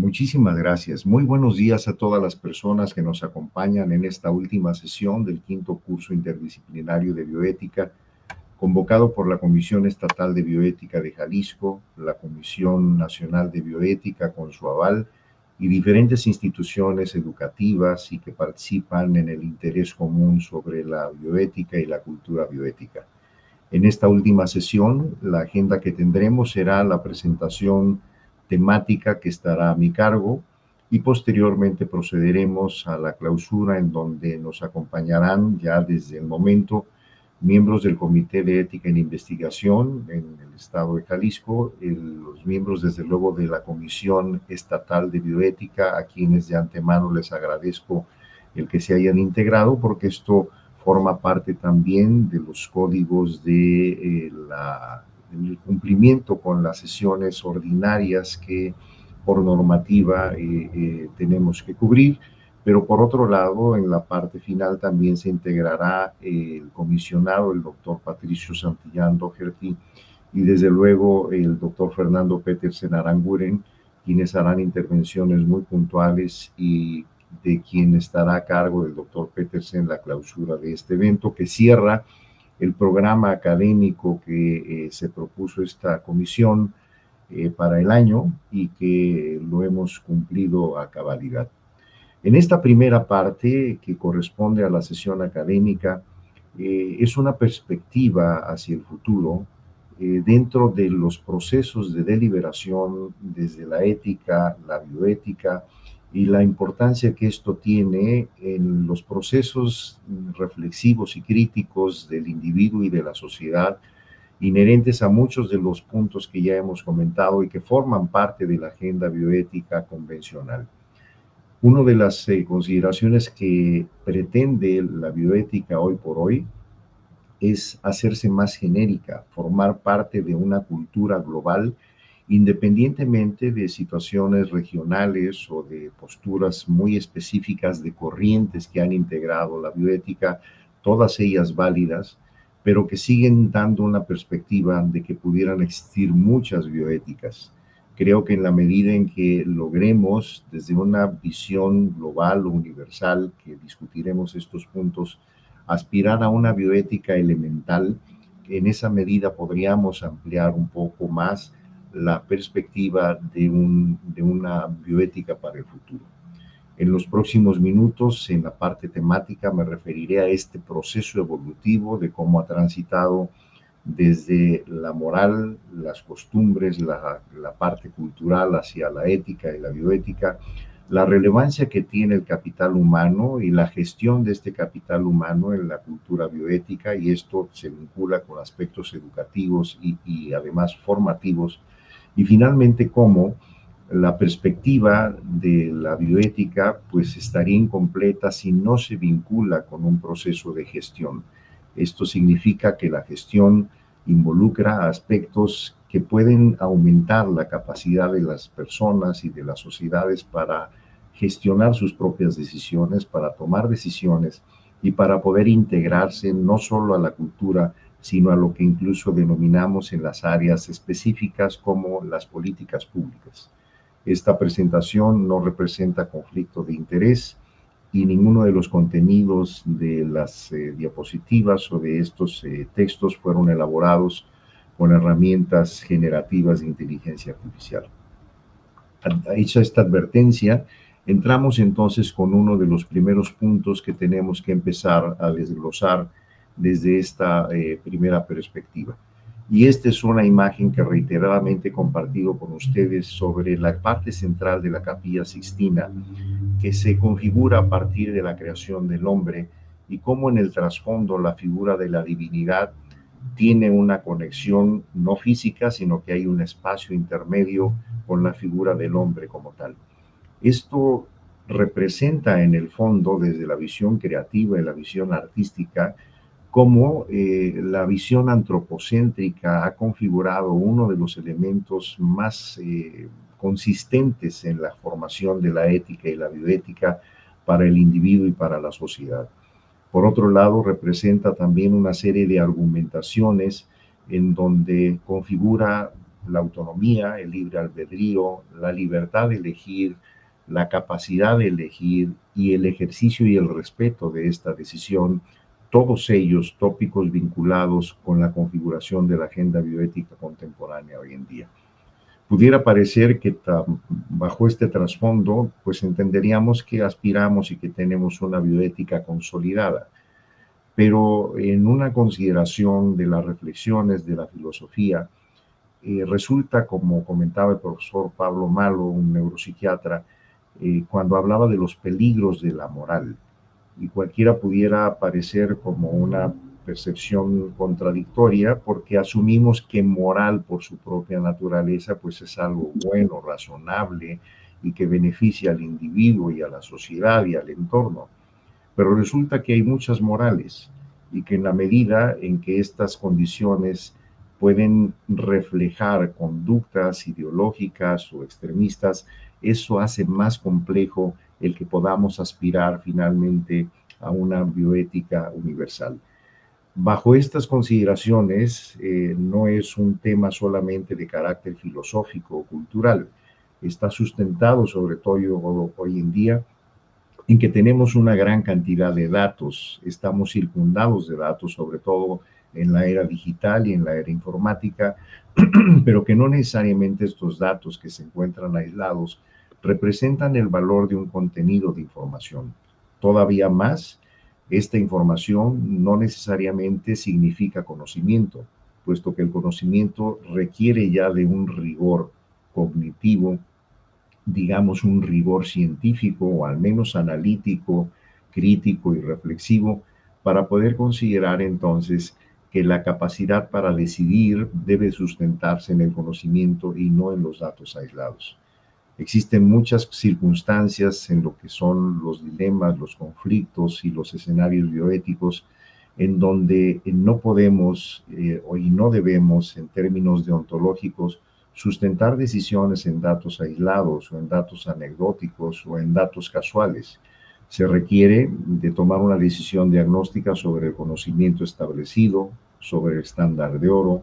Muchísimas gracias. Muy buenos días a todas las personas que nos acompañan en esta última sesión del quinto curso interdisciplinario de bioética, convocado por la Comisión Estatal de Bioética de Jalisco, la Comisión Nacional de Bioética con su aval y diferentes instituciones educativas y que participan en el interés común sobre la bioética y la cultura bioética. En esta última sesión, la agenda que tendremos será la presentación temática que estará a mi cargo y posteriormente procederemos a la clausura en donde nos acompañarán ya desde el momento miembros del Comité de Ética en Investigación en el estado de Jalisco, los miembros desde luego de la Comisión Estatal de Bioética, a quienes de antemano les agradezco el que se hayan integrado porque esto forma parte también de los códigos de del cumplimiento con las sesiones ordinarias que por normativa tenemos que cubrir, pero por otro lado, en la parte final también se integrará el comisionado, el doctor Patricio Santillán Doherty, y desde luego el doctor Fernando Petersen Aranguren, quienes harán intervenciones muy puntuales y de quien estará a cargo del doctor Petersen la clausura de este evento que cierra el programa académico que se propuso esta comisión para el año y que lo hemos cumplido a cabalidad. En esta primera parte, que corresponde a la sesión académica, es una perspectiva hacia el futuro dentro de los procesos de deliberación desde la ética, la bioética y la importancia que esto tiene en los procesos reflexivos y críticos del individuo y de la sociedad, inherentes a muchos de los puntos que ya hemos comentado y que forman parte de la agenda bioética convencional. Una de las consideraciones que pretende la bioética hoy por hoy es hacerse más genérica, formar parte de una cultura global, independientemente de situaciones regionales o de posturas muy específicas de corrientes que han integrado la bioética, todas ellas válidas, pero que siguen dando una perspectiva de que pudieran existir muchas bioéticas. Creo que en la medida en que logremos, desde una visión global o universal, que discutiremos estos puntos, aspirar a una bioética elemental, en esa medida podríamos ampliar un poco más la perspectiva de una bioética para el futuro. En los próximos minutos, en la parte temática, me referiré a este proceso evolutivo de cómo ha transitado desde la moral, las costumbres, la parte cultural hacia la ética y la bioética, la relevancia que tiene el capital humano y la gestión de este capital humano en la cultura bioética, y esto se vincula con aspectos educativos y además formativos, y finalmente cómo la perspectiva de la bioética pues estaría incompleta si no se vincula con un proceso de gestión. Esto significa que la gestión involucra aspectos que pueden aumentar la capacidad de las personas y de las sociedades para gestionar sus propias decisiones, para tomar decisiones y para poder integrarse no solo a la cultura, sino a lo que incluso denominamos en las áreas específicas como las políticas públicas. Esta presentación no representa conflicto de interés y ninguno de los contenidos de las diapositivas o de estos textos fueron elaborados con herramientas generativas de inteligencia artificial. Hecha esta advertencia, entramos entonces con uno de los primeros puntos que tenemos que empezar a desglosar desde esta primera perspectiva. Y esta es una imagen que reiteradamente he compartido con ustedes sobre la parte central de la Capilla Sixtina, que se configura a partir de la creación del hombre y cómo en el trasfondo la figura de la divinidad tiene una conexión no física, sino que hay un espacio intermedio con la figura del hombre como tal. Esto representa en el fondo, desde la visión creativa y la visión artística, cómo la visión antropocéntrica ha configurado uno de los elementos más consistentes en la formación de la ética y la bioética para el individuo y para la sociedad. Por otro lado, representa también una serie de argumentaciones en donde configura la autonomía, el libre albedrío, la libertad de elegir, la capacidad de elegir y el ejercicio y el respeto de esta decisión, todos ellos tópicos vinculados con la configuración de la agenda bioética contemporánea hoy en día. Pudiera parecer que bajo este trasfondo, pues entenderíamos que aspiramos y que tenemos una bioética consolidada, pero en una consideración de las reflexiones de la filosofía, resulta, como comentaba el profesor Pablo Malo, un neuropsiquiatra, cuando hablaba de los peligros de la moral, y cualquiera pudiera parecer como una percepción contradictoria porque asumimos que moral por su propia naturaleza pues es algo bueno, razonable y que beneficia al individuo y a la sociedad y al entorno. Pero resulta que hay muchas morales y que en la medida en que estas condiciones pueden reflejar conductas ideológicas o extremistas, eso hace más complejo el que podamos aspirar finalmente a una bioética universal. Bajo estas consideraciones, no es un tema solamente de carácter filosófico o cultural, está sustentado sobre todo hoy en día en que tenemos una gran cantidad de datos, estamos circundados de datos, sobre todo en la era digital y en la era informática, pero que no necesariamente estos datos que se encuentran aislados representan el valor de un contenido de información. Todavía más, esta información no necesariamente significa conocimiento, puesto que el conocimiento requiere ya de un rigor cognitivo, digamos, un rigor científico o al menos analítico, crítico y reflexivo para poder considerar entonces que la capacidad para decidir debe sustentarse en el conocimiento y no en los datos aislados. Existen muchas circunstancias en lo que son los dilemas, los conflictos y los escenarios bioéticos en donde no podemos y no debemos, en términos deontológicos, sustentar decisiones en datos aislados o en datos anecdóticos o en datos casuales. Se requiere de tomar una decisión diagnóstica sobre el conocimiento establecido, sobre el estándar de oro,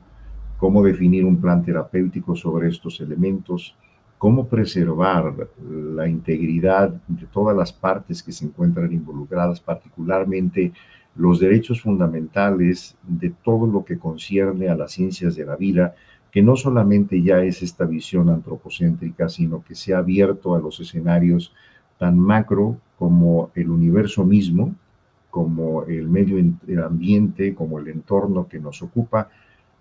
cómo definir un plan terapéutico sobre estos elementos, cómo preservar la integridad de todas las partes que se encuentran involucradas, particularmente los derechos fundamentales de todo lo que concierne a las ciencias de la vida, que no solamente ya es esta visión antropocéntrica, sino que se ha abierto a los escenarios tan macro como el universo mismo, como el medio ambiente, como el entorno que nos ocupa,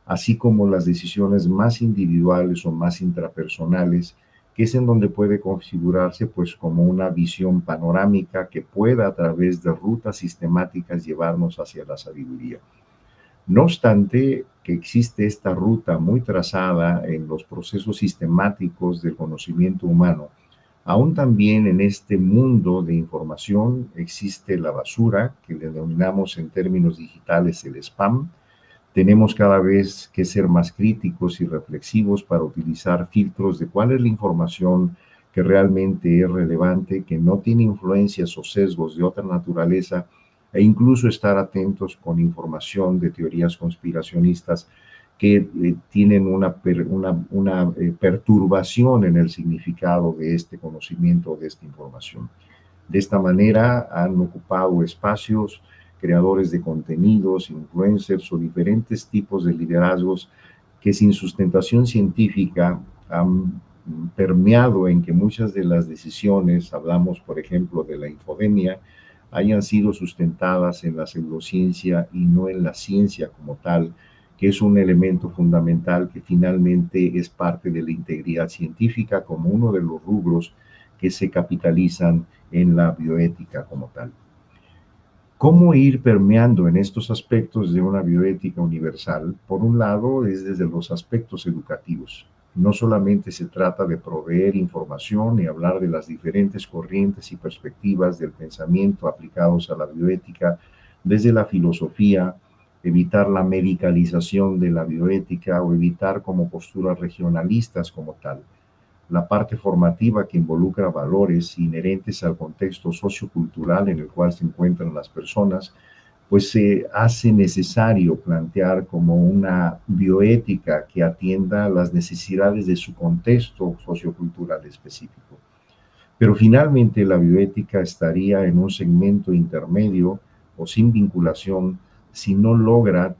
así como las decisiones más individuales o más intrapersonales, que es en donde puede configurarse pues como una visión panorámica que pueda a través de rutas sistemáticas llevarnos hacia la sabiduría. No obstante que existe esta ruta muy trazada en los procesos sistemáticos del conocimiento humano, aún también en este mundo de información existe la basura, que denominamos en términos digitales el spam. Tenemos cada vez que ser más críticos y reflexivos para utilizar filtros de cuál es la información que realmente es relevante, que no tiene influencias o sesgos de otra naturaleza, e incluso estar atentos con información de teorías conspiracionistas que tienen una perturbación en el significado de este conocimiento, de esta información. De esta manera han ocupado espacios creadores de contenidos, influencers o diferentes tipos de liderazgos que sin sustentación científica han permeado en que muchas de las decisiones, hablamos por ejemplo de la infodemia, hayan sido sustentadas en la pseudociencia y no en la ciencia como tal, que es un elemento fundamental que finalmente es parte de la integridad científica como uno de los rubros que se capitalizan en la bioética como tal. ¿Cómo ir permeando en estos aspectos de una bioética universal? Por un lado, es desde los aspectos educativos. No solamente se trata de proveer información y hablar de las diferentes corrientes y perspectivas del pensamiento aplicados a la bioética desde la filosofía, evitar la medicalización de la bioética o evitar como posturas regionalistas como tal. La parte formativa que involucra valores inherentes al contexto sociocultural en el cual se encuentran las personas, pues se hace necesario plantear como una bioética que atienda las necesidades de su contexto sociocultural específico. Pero finalmente la bioética estaría en un segmento intermedio o sin vinculación si no logra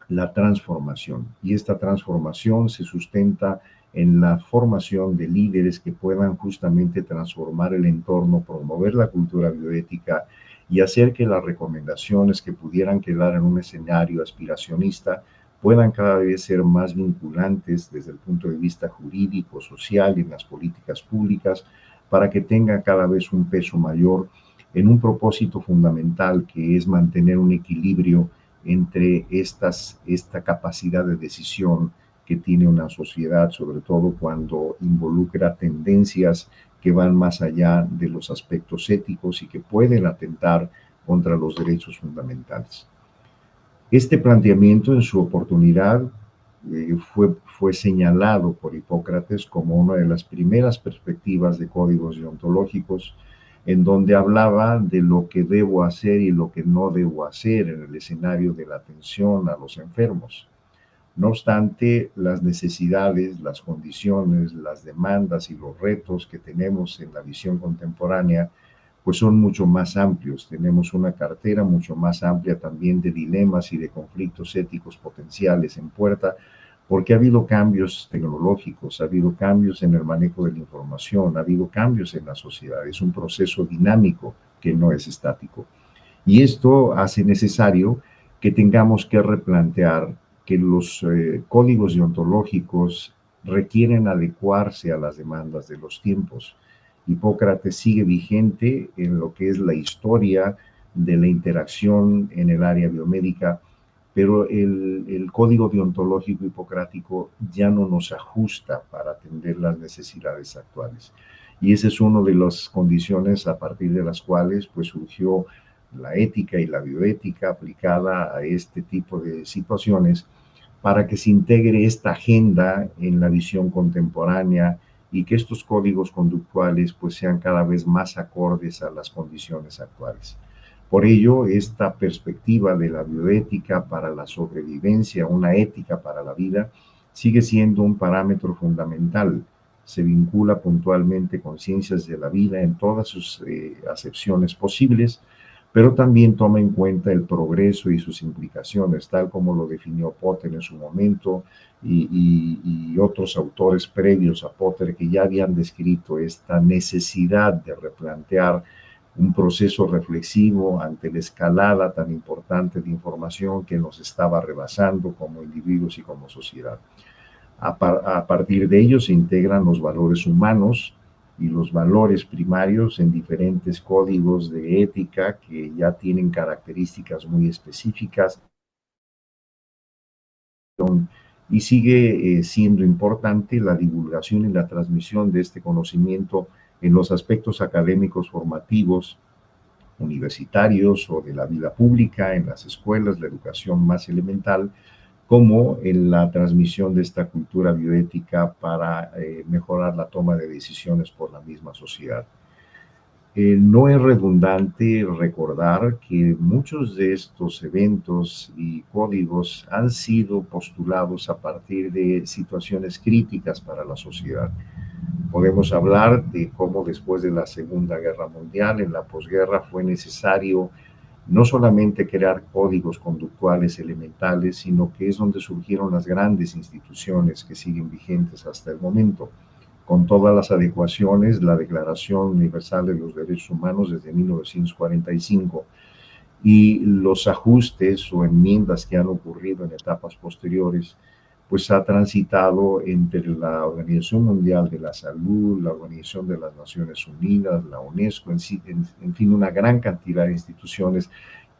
la transformación. Y esta transformación se sustenta en la formación de líderes que puedan justamente transformar el entorno, promover la cultura bioética y hacer que las recomendaciones que pudieran quedar en un escenario aspiracionista puedan cada vez ser más vinculantes desde el punto de vista jurídico, social y en las políticas públicas, para que tenga cada vez un peso mayor en un propósito fundamental que es mantener un equilibrio entre esta capacidad de decisión que tiene una sociedad, sobre todo cuando involucra tendencias que van más allá de los aspectos éticos y que pueden atentar contra los derechos fundamentales. Este planteamiento en su oportunidad fue señalado por Hipócrates como una de las primeras perspectivas de códigos deontológicos, en donde hablaba de lo que debo hacer y lo que no debo hacer en el escenario de la atención a los enfermos. No obstante, las necesidades, las condiciones, las demandas y los retos que tenemos en la visión contemporánea pues son mucho más amplios. Tenemos una cartera mucho más amplia también de dilemas y de conflictos éticos potenciales en puerta, porque ha habido cambios tecnológicos, ha habido cambios en el manejo de la información, ha habido cambios en la sociedad. Es un proceso dinámico que no es estático. Y esto hace necesario que tengamos que replantear que los códigos deontológicos requieren adecuarse a las demandas de los tiempos. Hipócrates sigue vigente en lo que es la historia de la interacción en el área biomédica, pero el código deontológico hipocrático ya no nos ajusta para atender las necesidades actuales. Y esa es una de las condiciones a partir de las cuales pues surgió la ética y la bioética aplicada a este tipo de situaciones para que se integre esta agenda en la visión contemporánea y que estos códigos conductuales pues sean cada vez más acordes a las condiciones actuales. Por ello, esta perspectiva de la bioética para la sobrevivencia, una ética para la vida, sigue siendo un parámetro fundamental. Se vincula puntualmente con ciencias de la vida en todas sus acepciones posibles, pero también toma en cuenta el progreso y sus implicaciones, tal como lo definió Potter en su momento y otros autores previos a Potter que ya habían descrito esta necesidad de replantear un proceso reflexivo ante la escalada tan importante de información que nos estaba rebasando como individuos y como sociedad. A partir de ello se integran los valores humanos y los valores primarios en diferentes códigos de ética que ya tienen características muy específicas y sigue siendo importante la divulgación y la transmisión de este conocimiento en los aspectos académicos formativos, universitarios o de la vida pública, en las escuelas, la educación más elemental, como en la transmisión de esta cultura bioética para mejorar la toma de decisiones por la misma sociedad. No es redundante recordar que muchos de estos eventos y códigos han sido postulados a partir de situaciones críticas para la sociedad. Podemos hablar de cómo después de la Segunda Guerra Mundial, en la posguerra, fue necesario no solamente crear códigos conductuales elementales, sino que es donde surgieron las grandes instituciones que siguen vigentes hasta el momento, con todas las adecuaciones, la Declaración Universal de los Derechos Humanos desde 1945 y los ajustes o enmiendas que han ocurrido en etapas posteriores, pues ha transitado entre la Organización Mundial de la Salud, la Organización de las Naciones Unidas, la UNESCO, en fin, una gran cantidad de instituciones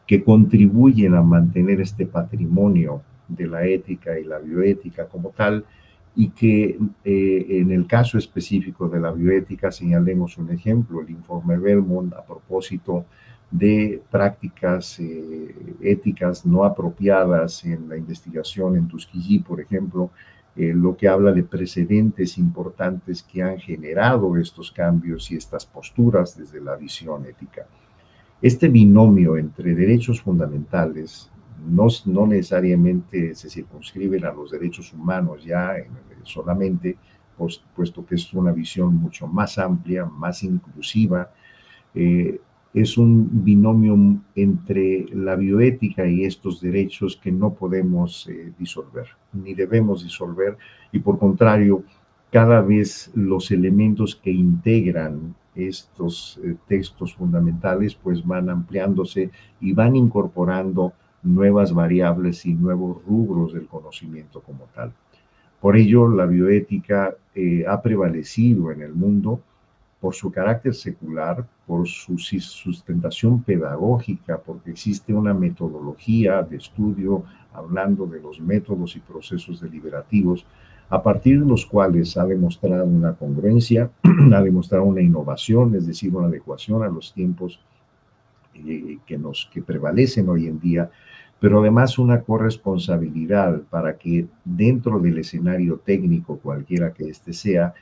que contribuyen a mantener este patrimonio de la ética y la bioética como tal, y que en el caso específico de la bioética señalemos un ejemplo, el informe Belmont a propósito de prácticas éticas no apropiadas en la investigación en Tuskegee, por ejemplo, lo que habla de precedentes importantes que han generado estos cambios y estas posturas desde la visión ética. Este binomio entre derechos fundamentales no necesariamente se circunscriben a los derechos humanos ya solamente, puesto que es una visión mucho más amplia, más inclusiva. eh, es un binomio entre la bioética y estos derechos que no podemos disolver, ni debemos disolver, y por contrario, cada vez los elementos que integran estos textos fundamentales pues van ampliándose y van incorporando nuevas variables y nuevos rubros del conocimiento como tal. Por ello, la bioética ha prevalecido en el mundo por su carácter secular, por su sustentación pedagógica, porque existe una metodología de estudio hablando de los métodos y procesos deliberativos, a partir de los cuales ha demostrado una congruencia, ha demostrado una innovación, es decir, una adecuación a los tiempos que prevalecen hoy en día, pero además una corresponsabilidad para que dentro del escenario técnico, cualquiera que éste sea,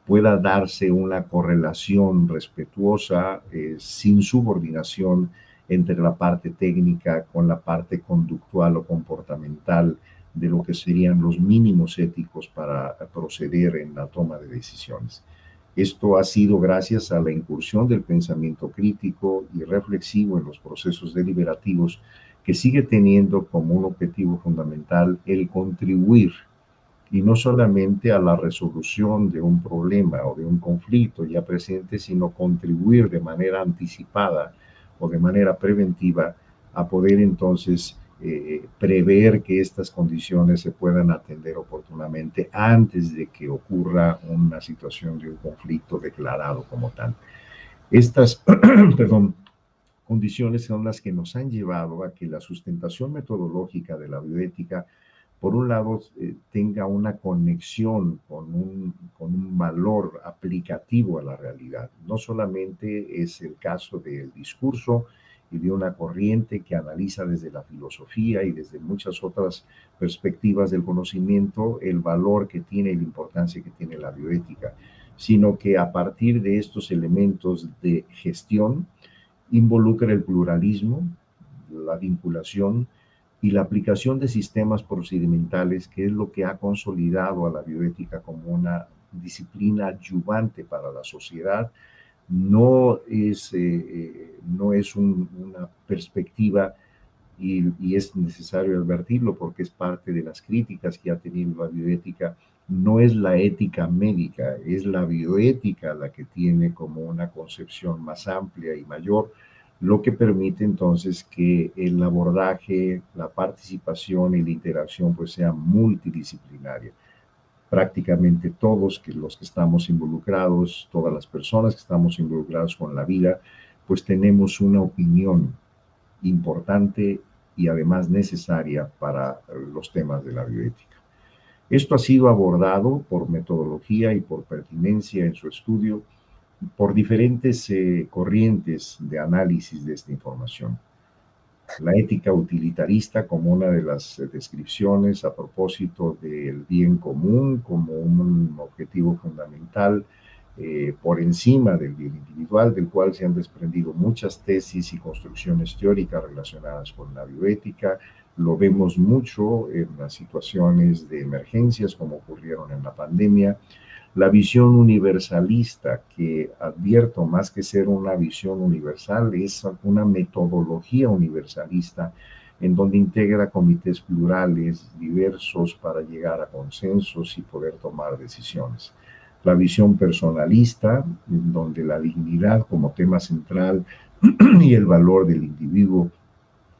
pueda darse una correlación respetuosa, sin subordinación entre la parte técnica con la parte conductual o comportamental de lo que serían los mínimos éticos para proceder en la toma de decisiones. Esto ha sido gracias a la incursión del pensamiento crítico y reflexivo en los procesos deliberativos, que sigue teniendo como un objetivo fundamental el contribuir, y no solamente a la resolución de un problema o de un conflicto ya presente, sino contribuir de manera anticipada o de manera preventiva a poder entonces prever que estas condiciones se puedan atender oportunamente antes de que ocurra una situación de un conflicto declarado como tal. Estas, perdón, condiciones son las que nos han llevado a que la sustentación metodológica de la bioética, por un lado, tenga una conexión con un valor aplicativo a la realidad. No solamente es el caso del discurso y de una corriente que analiza desde la filosofía y desde muchas otras perspectivas del conocimiento el valor que tiene y la importancia que tiene la bioética, sino que a partir de estos elementos de gestión involucra el pluralismo, la vinculación y la aplicación de sistemas procedimentales, que es lo que ha consolidado a la bioética como una disciplina adyuvante para la sociedad. No es una perspectiva, y es necesario advertirlo porque es parte de las críticas que ha tenido la bioética. No es la ética médica, es la bioética la que tiene como una concepción más amplia y mayor, lo que permite entonces que el abordaje, la participación y la interacción pues sea multidisciplinaria. Prácticamente todos los que estamos involucrados, todas las personas que estamos involucrados con la vida, pues tenemos una opinión importante y además necesaria para los temas de la bioética. Esto ha sido abordado por metodología y por pertinencia en su estudio por diferentes corrientes de análisis de esta información. La ética utilitarista como una de las descripciones a propósito del bien común como un objetivo fundamental, por encima del bien individual, del cual se han desprendido muchas tesis y construcciones teóricas relacionadas con la bioética. Lo vemos mucho en las situaciones de emergencias como ocurrieron en la pandemia. La visión universalista, que advierto más que ser una visión universal, es una metodología universalista en donde integra comités plurales, diversos, para llegar a consensos y poder tomar decisiones. La visión personalista, en donde la dignidad como tema central y el valor del individuo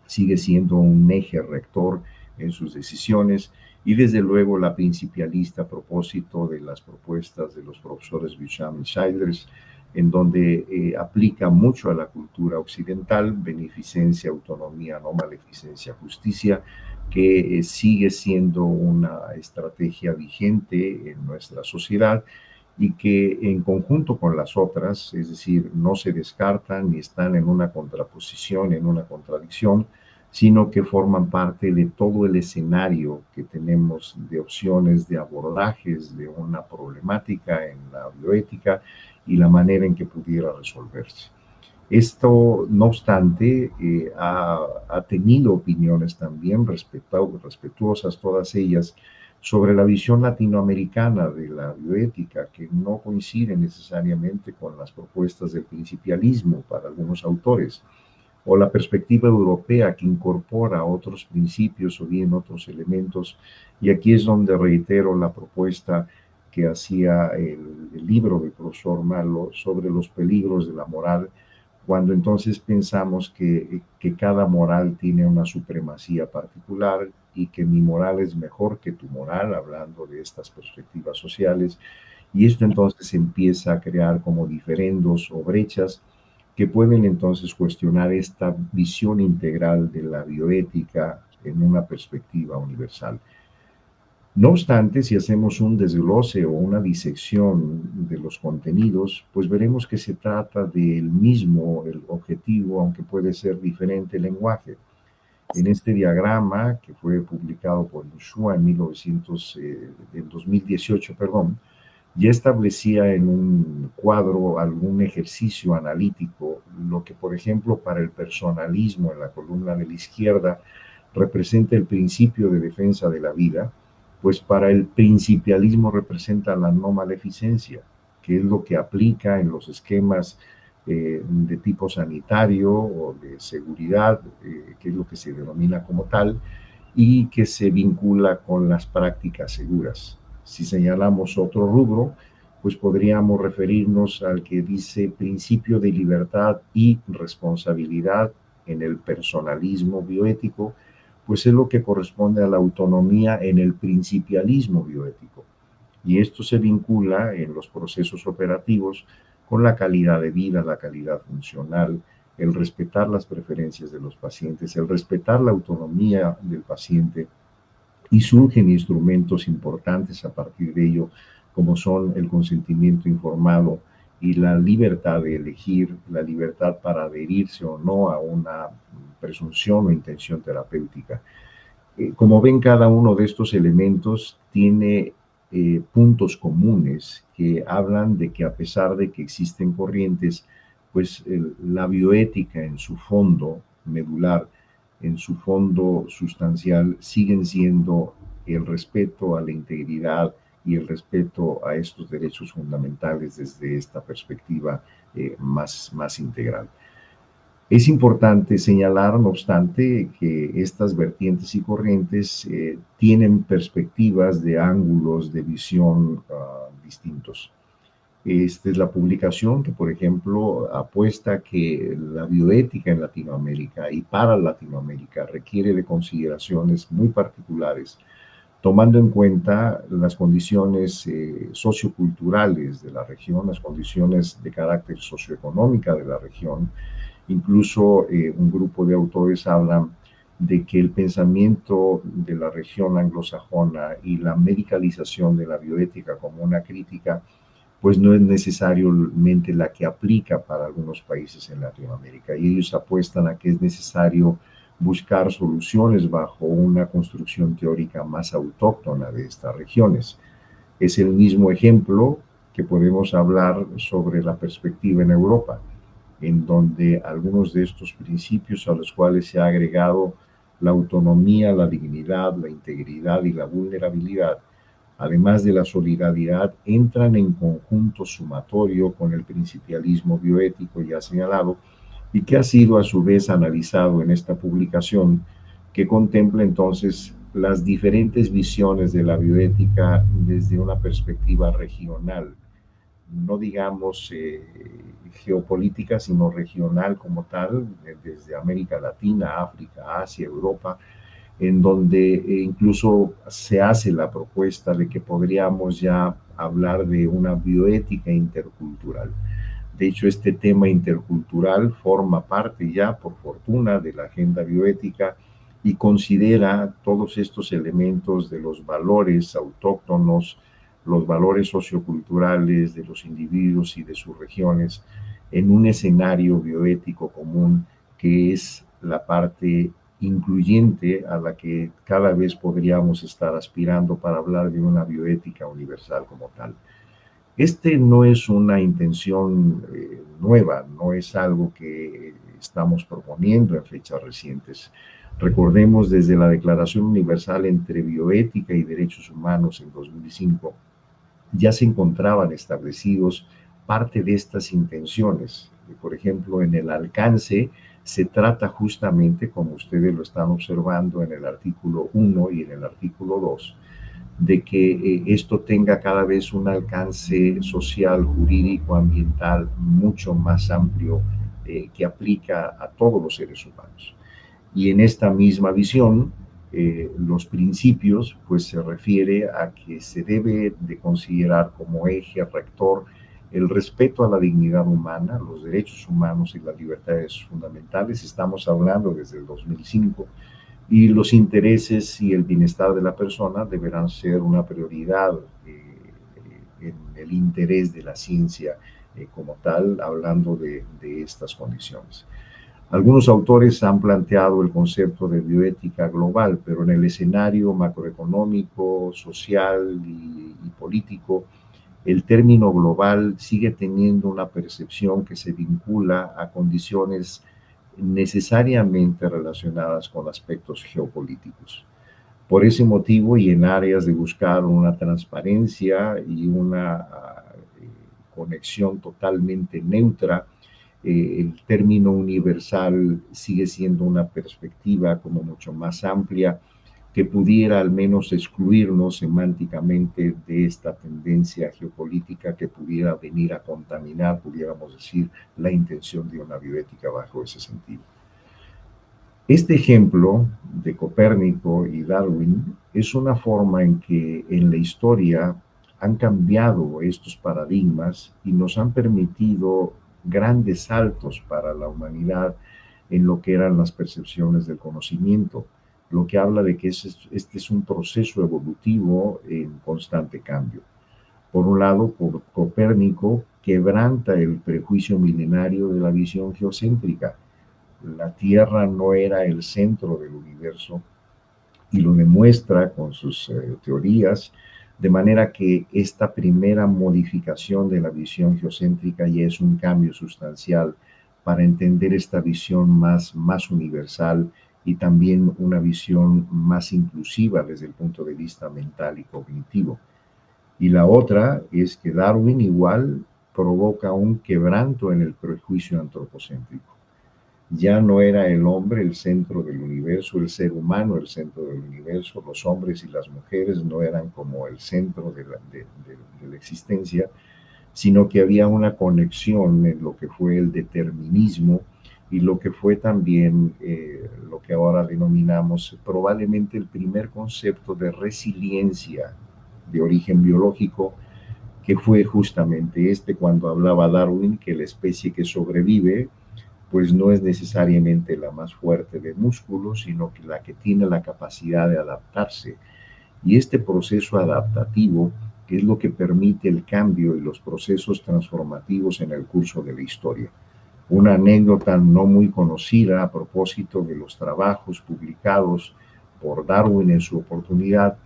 sigue siendo un eje rector en sus decisiones, y desde luego la principialista a propósito de las propuestas de los profesores Duchamp y Childress, en donde aplica mucho a la cultura occidental: beneficencia, autonomía, no maleficencia, justicia, que sigue siendo una estrategia vigente en nuestra sociedad y que en conjunto con las otras, es decir, no se descartan ni están en una contraposición, en una contradicción, sino que forman parte de todo el escenario que tenemos de opciones, de abordajes de una problemática en la bioética y la manera en que pudiera resolverse. Esto, no obstante, ha tenido opiniones también respetuosas, todas ellas, sobre la visión latinoamericana de la bioética, que no coincide necesariamente con las propuestas del principialismo para algunos autores, o la perspectiva europea que incorpora otros principios o bien otros elementos. Y aquí es donde reitero la propuesta que hacía el libro del profesor Malo sobre los peligros de la moral, cuando entonces pensamos que cada moral tiene una supremacía particular y que mi moral es mejor que tu moral, hablando de estas perspectivas sociales, y esto entonces empieza a crear como diferendos o brechas que pueden entonces cuestionar esta visión integral de la bioética en una perspectiva universal. No obstante, si hacemos un desglose o una disección de los contenidos, pues veremos que se trata del mismo el objetivo, aunque puede ser diferente el lenguaje. En este diagrama, que fue publicado por Ushua en 2018, perdón, ya establecía en un cuadro algún ejercicio analítico, lo que, por ejemplo, para el personalismo en la columna de la izquierda representa el principio de defensa de la vida, pues para el principialismo representa la no maleficencia, que es lo que aplica en los esquemas de tipo sanitario o de seguridad, que es lo que se denomina como tal, y que se vincula con las prácticas seguras. Si señalamos otro rubro, pues podríamos referirnos al que dice principio de libertad y responsabilidad en el personalismo bioético, pues es lo que corresponde a la autonomía en el principialismo bioético. Y esto se vincula en los procesos operativos con la calidad de vida, la calidad funcional, el respetar las preferencias de los pacientes, el respetar la autonomía del paciente, y surgen instrumentos importantes a partir de ello, como son el consentimiento informado y la libertad de elegir, la libertad para adherirse o no a una presunción o intención terapéutica. Como ven, cada uno de estos elementos tiene puntos comunes que hablan de que a pesar de que existen corrientes, pues la bioética en su fondo medular, en su fondo sustancial, siguen siendo el respeto a la integridad y el respeto a estos derechos fundamentales desde esta perspectiva más integral. Es importante señalar, no obstante, que estas vertientes y corrientes tienen perspectivas de ángulos de visión distintos. Esta es la publicación que, por ejemplo, apuesta que la bioética en Latinoamérica y para Latinoamérica requiere de consideraciones muy particulares, tomando en cuenta las condiciones socioculturales de la región, las condiciones de carácter socioeconómica de la región. Incluso un grupo de autores hablan de que el pensamiento de la región anglosajona y la medicalización de la bioética como una crítica, pues no es necesariamente la que aplica para algunos países en Latinoamérica. Y ellos apuestan a que es necesario buscar soluciones bajo una construcción teórica más autóctona de estas regiones. Es el mismo ejemplo que podemos hablar sobre la perspectiva en Europa, en donde algunos de estos principios a los cuales se ha agregado la autonomía, la dignidad, la integridad y la vulnerabilidad, además de la solidaridad, entran en conjunto sumatorio con el principialismo bioético ya señalado y que ha sido a su vez analizado en esta publicación que contempla entonces las diferentes visiones de la bioética desde una perspectiva regional, no digamos geopolítica, sino regional como tal, desde América Latina, África, Asia, Europa, en donde incluso se hace la propuesta de que podríamos ya hablar de una bioética intercultural. De hecho, este tema intercultural forma parte ya, por fortuna, de la agenda bioética y considera todos estos elementos de los valores autóctonos, los valores socioculturales de los individuos y de sus regiones en un escenario bioético común que es la parte incluyente a la que cada vez podríamos estar aspirando para hablar de una bioética universal como tal. Este no es una intención nueva, no es algo que estamos proponiendo en fechas recientes. Recordemos desde la Declaración Universal entre Bioética y Derechos Humanos en 2005, ya se encontraban establecidos parte de estas intenciones. Por ejemplo, en el alcance se trata justamente, como ustedes lo están observando en el artículo 1 y en el artículo 2, de que esto tenga cada vez un alcance social, jurídico, ambiental mucho más amplio que aplica a todos los seres humanos. Y en esta misma visión, los principios, pues se refiere a que se debe de considerar como eje rector el respeto a la dignidad humana, los derechos humanos y las libertades fundamentales. Estamos hablando desde el 2005 y los intereses y el bienestar de la persona deberán ser una prioridad en el interés de la ciencia como tal, hablando de estas condiciones. Algunos autores han planteado el concepto de bioética global, pero en el escenario macroeconómico, social y político, el término global sigue teniendo una percepción que se vincula a condiciones necesariamente relacionadas con aspectos geopolíticos. Por ese motivo y en áreas de buscar una transparencia y una conexión totalmente neutra, el término universal sigue siendo una perspectiva como mucho más amplia que pudiera al menos excluirnos semánticamente de esta tendencia geopolítica que pudiera venir a contaminar, pudiéramos decir, la intención de una bioética bajo ese sentido. Este ejemplo de Copérnico y Darwin es una forma en que en la historia han cambiado estos paradigmas y nos han permitido grandes saltos para la humanidad en lo que eran las percepciones del conocimiento, lo que habla de que este es un proceso evolutivo en constante cambio. Por un lado, Copérnico quebranta el prejuicio milenario de la visión geocéntrica. La Tierra no era el centro del universo y lo demuestra con sus teorías, de manera que esta primera modificación de la visión geocéntrica ya es un cambio sustancial para entender esta visión más universal y también una visión más inclusiva desde el punto de vista mental y cognitivo. Y la otra es que Darwin igual provoca un quebranto en el prejuicio antropocéntrico. Ya no era el hombre el centro del universo, el ser humano el centro del universo, los hombres y las mujeres no eran como el centro de la existencia, sino que había una conexión en lo que fue el determinismo y lo que fue también lo que ahora denominamos probablemente el primer concepto de resiliencia de origen biológico, que fue justamente cuando hablaba Darwin que la especie que sobrevive pues no es necesariamente la más fuerte de músculos, sino que la que tiene la capacidad de adaptarse. Y este proceso adaptativo es lo que permite el cambio y los procesos transformativos en el curso de la historia. Una anécdota no muy conocida a propósito de los trabajos publicados por Darwin en su oportunidad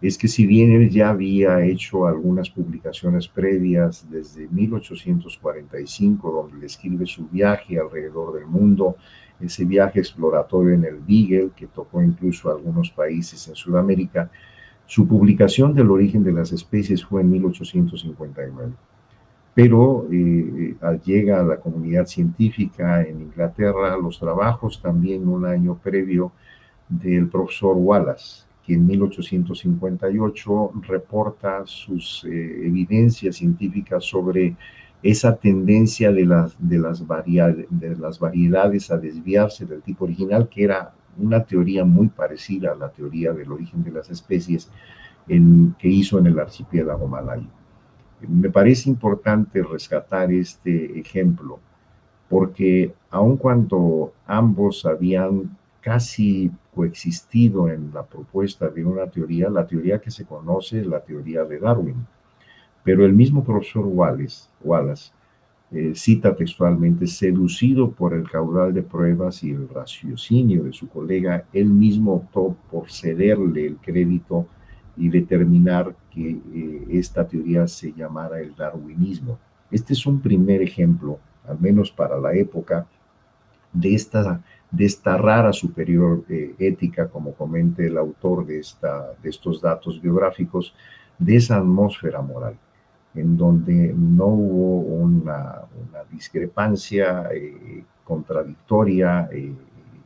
es que si bien él ya había hecho algunas publicaciones previas desde 1845, donde le escribe su viaje alrededor del mundo, ese viaje exploratorio en el Beagle, que tocó incluso algunos países en Sudamérica, su publicación del origen de las especies fue en 1859. Pero llega a la comunidad científica en Inglaterra los trabajos también un año previo del profesor Wallace, que en 1858 reporta sus evidencias científicas sobre esa tendencia de las variedades a desviarse del tipo original, que era una teoría muy parecida a la teoría del origen de las especies que hizo en el archipiélago malayo. Me parece importante rescatar este ejemplo porque aun cuando ambos habían casi coexistido en la propuesta de una teoría, la teoría que se conoce es la teoría de Darwin. Pero el mismo profesor Wallace cita textualmente, seducido por el caudal de pruebas y el raciocinio de su colega, él mismo optó por cederle el crédito y determinar que esta teoría se llamara el darwinismo. Este es un primer ejemplo, al menos para la época, de esta rara superior ética, como comenta el autor de estos datos biográficos, de esa atmósfera moral, en donde no hubo una discrepancia contradictoria,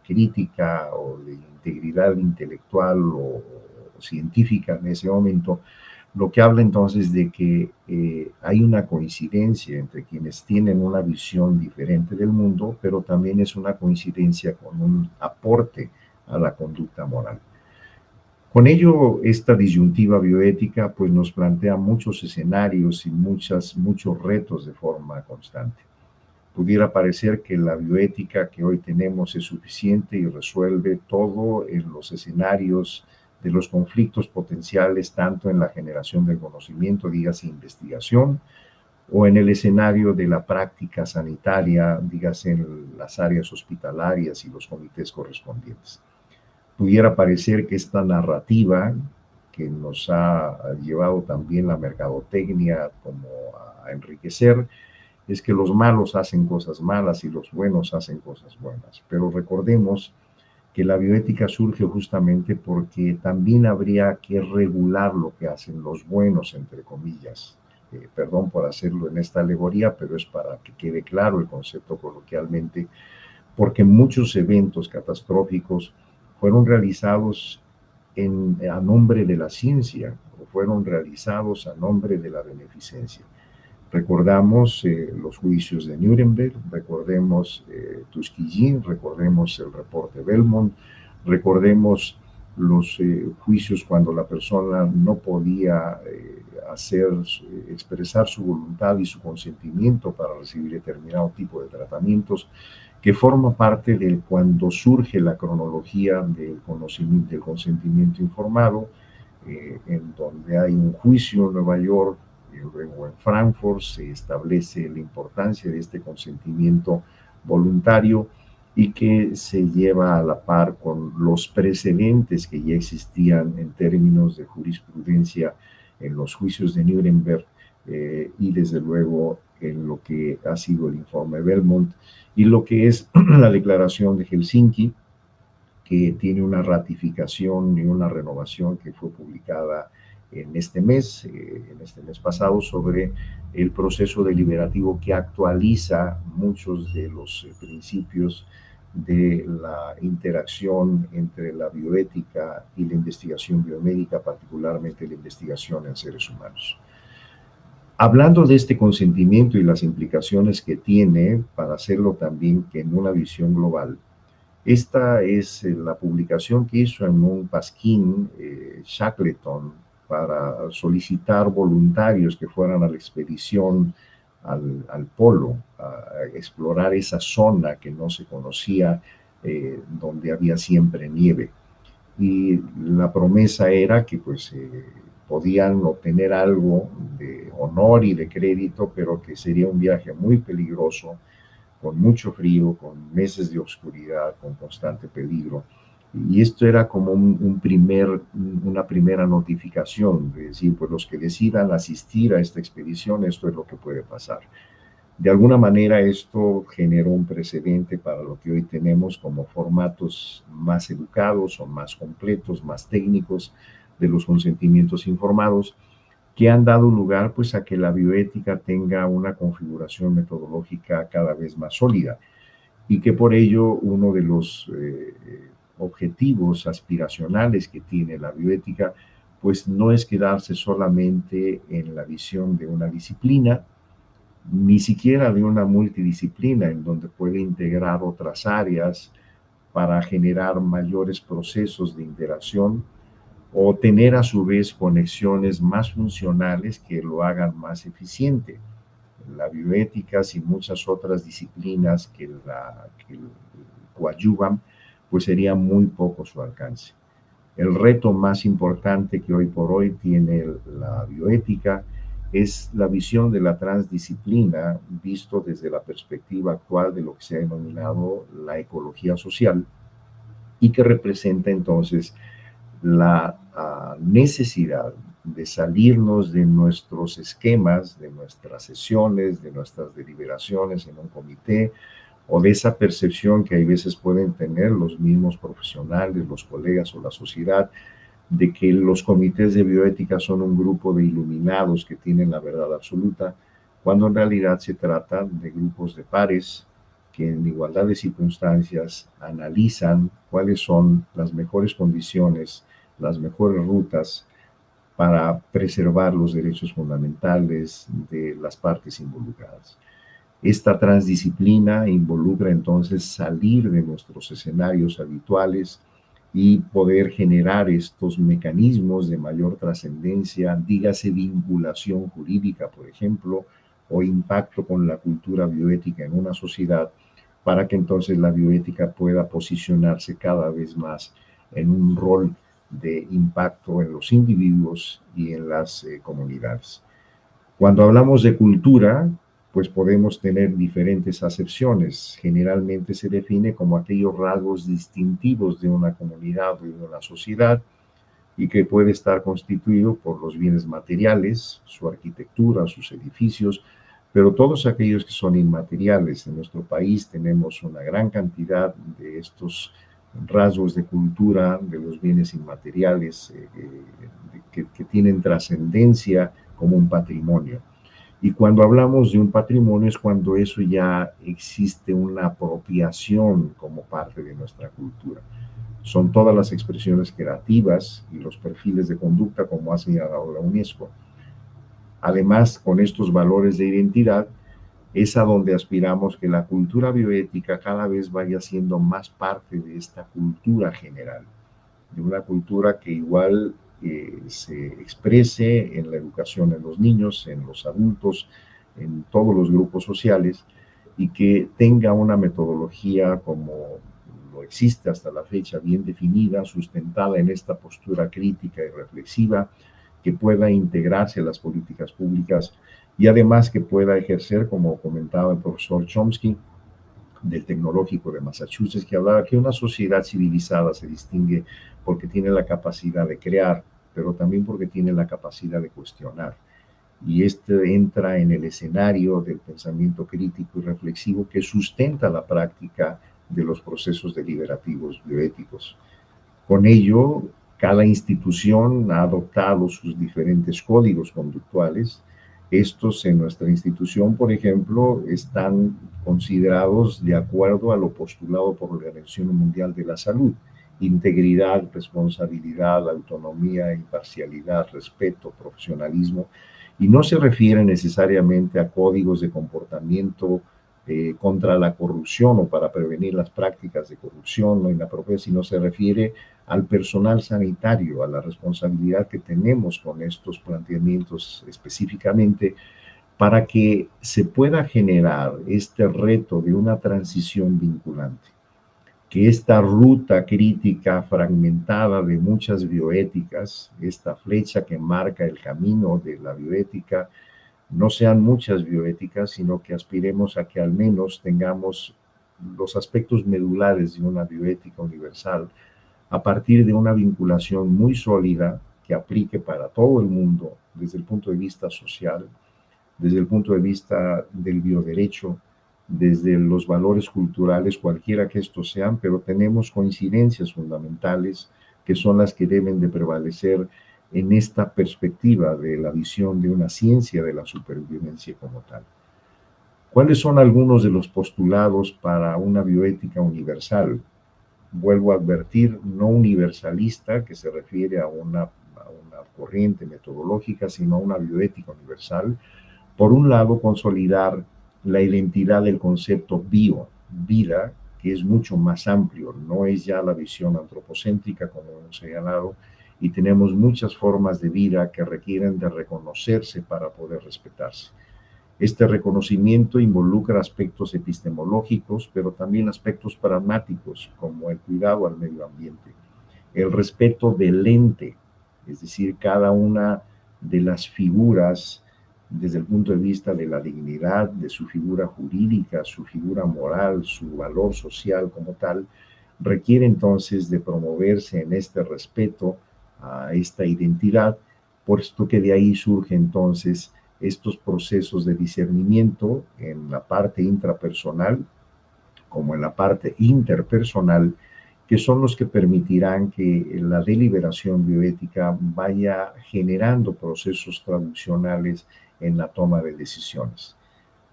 crítica o de integridad intelectual o científica en ese momento, lo que habla entonces de que hay una coincidencia entre quienes tienen una visión diferente del mundo, pero también es una coincidencia con un aporte a la conducta moral. Con ello, esta disyuntiva bioética pues nos plantea muchos escenarios y muchos retos de forma constante. Pudiera parecer que la bioética que hoy tenemos es suficiente y resuelve todo en los escenarios de los conflictos potenciales, tanto en la generación del conocimiento, dígase investigación, o en el escenario de la práctica sanitaria, dígase en las áreas hospitalarias y los comités correspondientes. Pudiera parecer que esta narrativa que nos ha llevado también la mercadotecnia como a enriquecer, es que los malos hacen cosas malas y los buenos hacen cosas buenas. Pero recordemos que la bioética surge justamente porque también habría que regular lo que hacen los buenos, entre comillas. Perdón por hacerlo en esta alegoría, pero es para que quede claro el concepto coloquialmente, porque muchos eventos catastróficos fueron realizados a nombre de la ciencia o fueron realizados a nombre de la beneficencia. Recordamos los juicios de Nuremberg, recordemos Tuskegee, recordemos el reporte Belmont, recordemos los juicios cuando la persona no podía expresar su voluntad y su consentimiento para recibir determinado tipo de tratamientos, que forma parte de cuando surge la cronología del conocimiento, del consentimiento informado, en donde hay un juicio en Nueva York, luego en Frankfurt se establece la importancia de este consentimiento voluntario y que se lleva a la par con los precedentes que ya existían en términos de jurisprudencia en los juicios de Nuremberg y desde luego en lo que ha sido el informe Belmont y lo que es la declaración de Helsinki, que tiene una ratificación y una renovación que fue publicada en este mes pasado, sobre el proceso deliberativo que actualiza muchos de los principios de la interacción entre la bioética y la investigación biomédica, particularmente la investigación en seres humanos. Hablando de este consentimiento y las implicaciones que tiene, para hacerlo también que en una visión global, esta es la publicación que hizo en un pasquín Shackleton para solicitar voluntarios que fueran a la expedición al polo, a explorar esa zona que no se conocía, donde había siempre nieve. Y la promesa era que pues podían obtener algo de honor y de crédito, pero que sería un viaje muy peligroso, con mucho frío, con meses de oscuridad, con constante peligro. Y esto era como una primera notificación, de decir, pues los que decidan asistir a esta expedición, esto es lo que puede pasar. De alguna manera esto generó un precedente para lo que hoy tenemos como formatos más educados o más completos, más técnicos de los consentimientos informados, que han dado lugar pues a que la bioética tenga una configuración metodológica cada vez más sólida y que por ello uno de los objetivos aspiracionales que tiene la bioética pues no es quedarse solamente en la visión de una disciplina, ni siquiera de una multidisciplina en donde puede integrar otras áreas para generar mayores procesos de interacción o tener a su vez conexiones más funcionales que lo hagan más eficiente. La bioética y muchas otras disciplinas que coadyuvan, pues sería muy poco su alcance. El reto más importante que hoy por hoy tiene la bioética es la visión de la transdisciplina visto desde la perspectiva actual de lo que se ha denominado la ecología social y que representa entonces la necesidad de salirnos de nuestros esquemas, de nuestras sesiones, de nuestras deliberaciones en un comité o de esa percepción que hay veces pueden tener los mismos profesionales, los colegas o la sociedad, de que los comités de bioética son un grupo de iluminados que tienen la verdad absoluta, cuando en realidad se trata de grupos de pares que en igualdad de circunstancias analizan cuáles son las mejores condiciones, las mejores rutas para preservar los derechos fundamentales de las partes involucradas. Esta transdisciplina involucra entonces salir de nuestros escenarios habituales y poder generar estos mecanismos de mayor trascendencia, dígase vinculación jurídica, por ejemplo, o impacto con la cultura bioética en una sociedad, para que entonces la bioética pueda posicionarse cada vez más en un rol de impacto en los individuos y en las comunidades. Cuando hablamos de cultura, pues podemos tener diferentes acepciones. Generalmente se define como aquellos rasgos distintivos de una comunidad o de una sociedad y que puede estar constituido por los bienes materiales, su arquitectura, sus edificios, pero todos aquellos que son inmateriales. En nuestro país tenemos una gran cantidad de estos rasgos de cultura, de los bienes inmateriales, que tienen trascendencia como un patrimonio. Y cuando hablamos de un patrimonio es cuando eso ya existe una apropiación como parte de nuestra cultura. Son todas las expresiones creativas y los perfiles de conducta, como ha señalado la UNESCO. Además, con estos valores de identidad, es a donde aspiramos que la cultura bioética cada vez vaya siendo más parte de esta cultura general, de una cultura que igual se exprese en la educación en los niños, en los adultos, en todos los grupos sociales, y que tenga una metodología como lo existe hasta la fecha, bien definida, sustentada en esta postura crítica y reflexiva, que pueda integrarse a las políticas públicas y además que pueda ejercer, como comentaba el profesor Chomsky, del Tecnológico de Massachusetts, que hablaba que una sociedad civilizada se distingue porque tiene la capacidad de crear, pero también porque tiene la capacidad de cuestionar. Y este entra en el escenario del pensamiento crítico y reflexivo que sustenta la práctica de los procesos deliberativos bioéticos. Con ello, cada institución ha adoptado sus diferentes códigos conductuales. Estos en nuestra institución, por ejemplo, están considerados de acuerdo a lo postulado por la Organización Mundial de la Salud: integridad, responsabilidad, autonomía, imparcialidad, respeto, profesionalismo, y no se refiere necesariamente a códigos de comportamiento contra la corrupción o para prevenir las prácticas de corrupción o inapropiadas, sino se refiere al personal sanitario, a la responsabilidad que tenemos con estos planteamientos específicamente, para que se pueda generar este reto de una transición vinculante, que esta ruta crítica fragmentada de muchas bioéticas, esta flecha que marca el camino de la bioética, no sean muchas bioéticas, sino que aspiremos a que al menos tengamos los aspectos medulares de una bioética universal a partir de una vinculación muy sólida que aplique para todo el mundo desde el punto de vista social, desde el punto de vista del bioderecho, desde los valores culturales, cualquiera que estos sean, pero tenemos coincidencias fundamentales que son las que deben de prevalecer en esta perspectiva de la visión de una ciencia de la supervivencia como tal. ¿Cuáles son algunos de los postulados para una bioética universal? Vuelvo a advertir, no universalista, que se refiere a una corriente metodológica, sino a una bioética universal. Por un lado, consolidar la identidad del concepto bio, vida, que es mucho más amplio, no es ya la visión antropocéntrica, como hemos señalado, y tenemos muchas formas de vida que requieren de reconocerse para poder respetarse. Este reconocimiento involucra aspectos epistemológicos, pero también aspectos pragmáticos, como el cuidado al medio ambiente, el respeto del ente, es decir, cada una de las figuras desde el punto de vista de la dignidad, de su figura jurídica, su figura moral, su valor social como tal, requiere entonces de promoverse en este respeto a esta identidad, puesto que de ahí surge entonces estos procesos de discernimiento en la parte intrapersonal como en la parte interpersonal, que son los que permitirán que la deliberación bioética vaya generando procesos traduccionales en la toma de decisiones.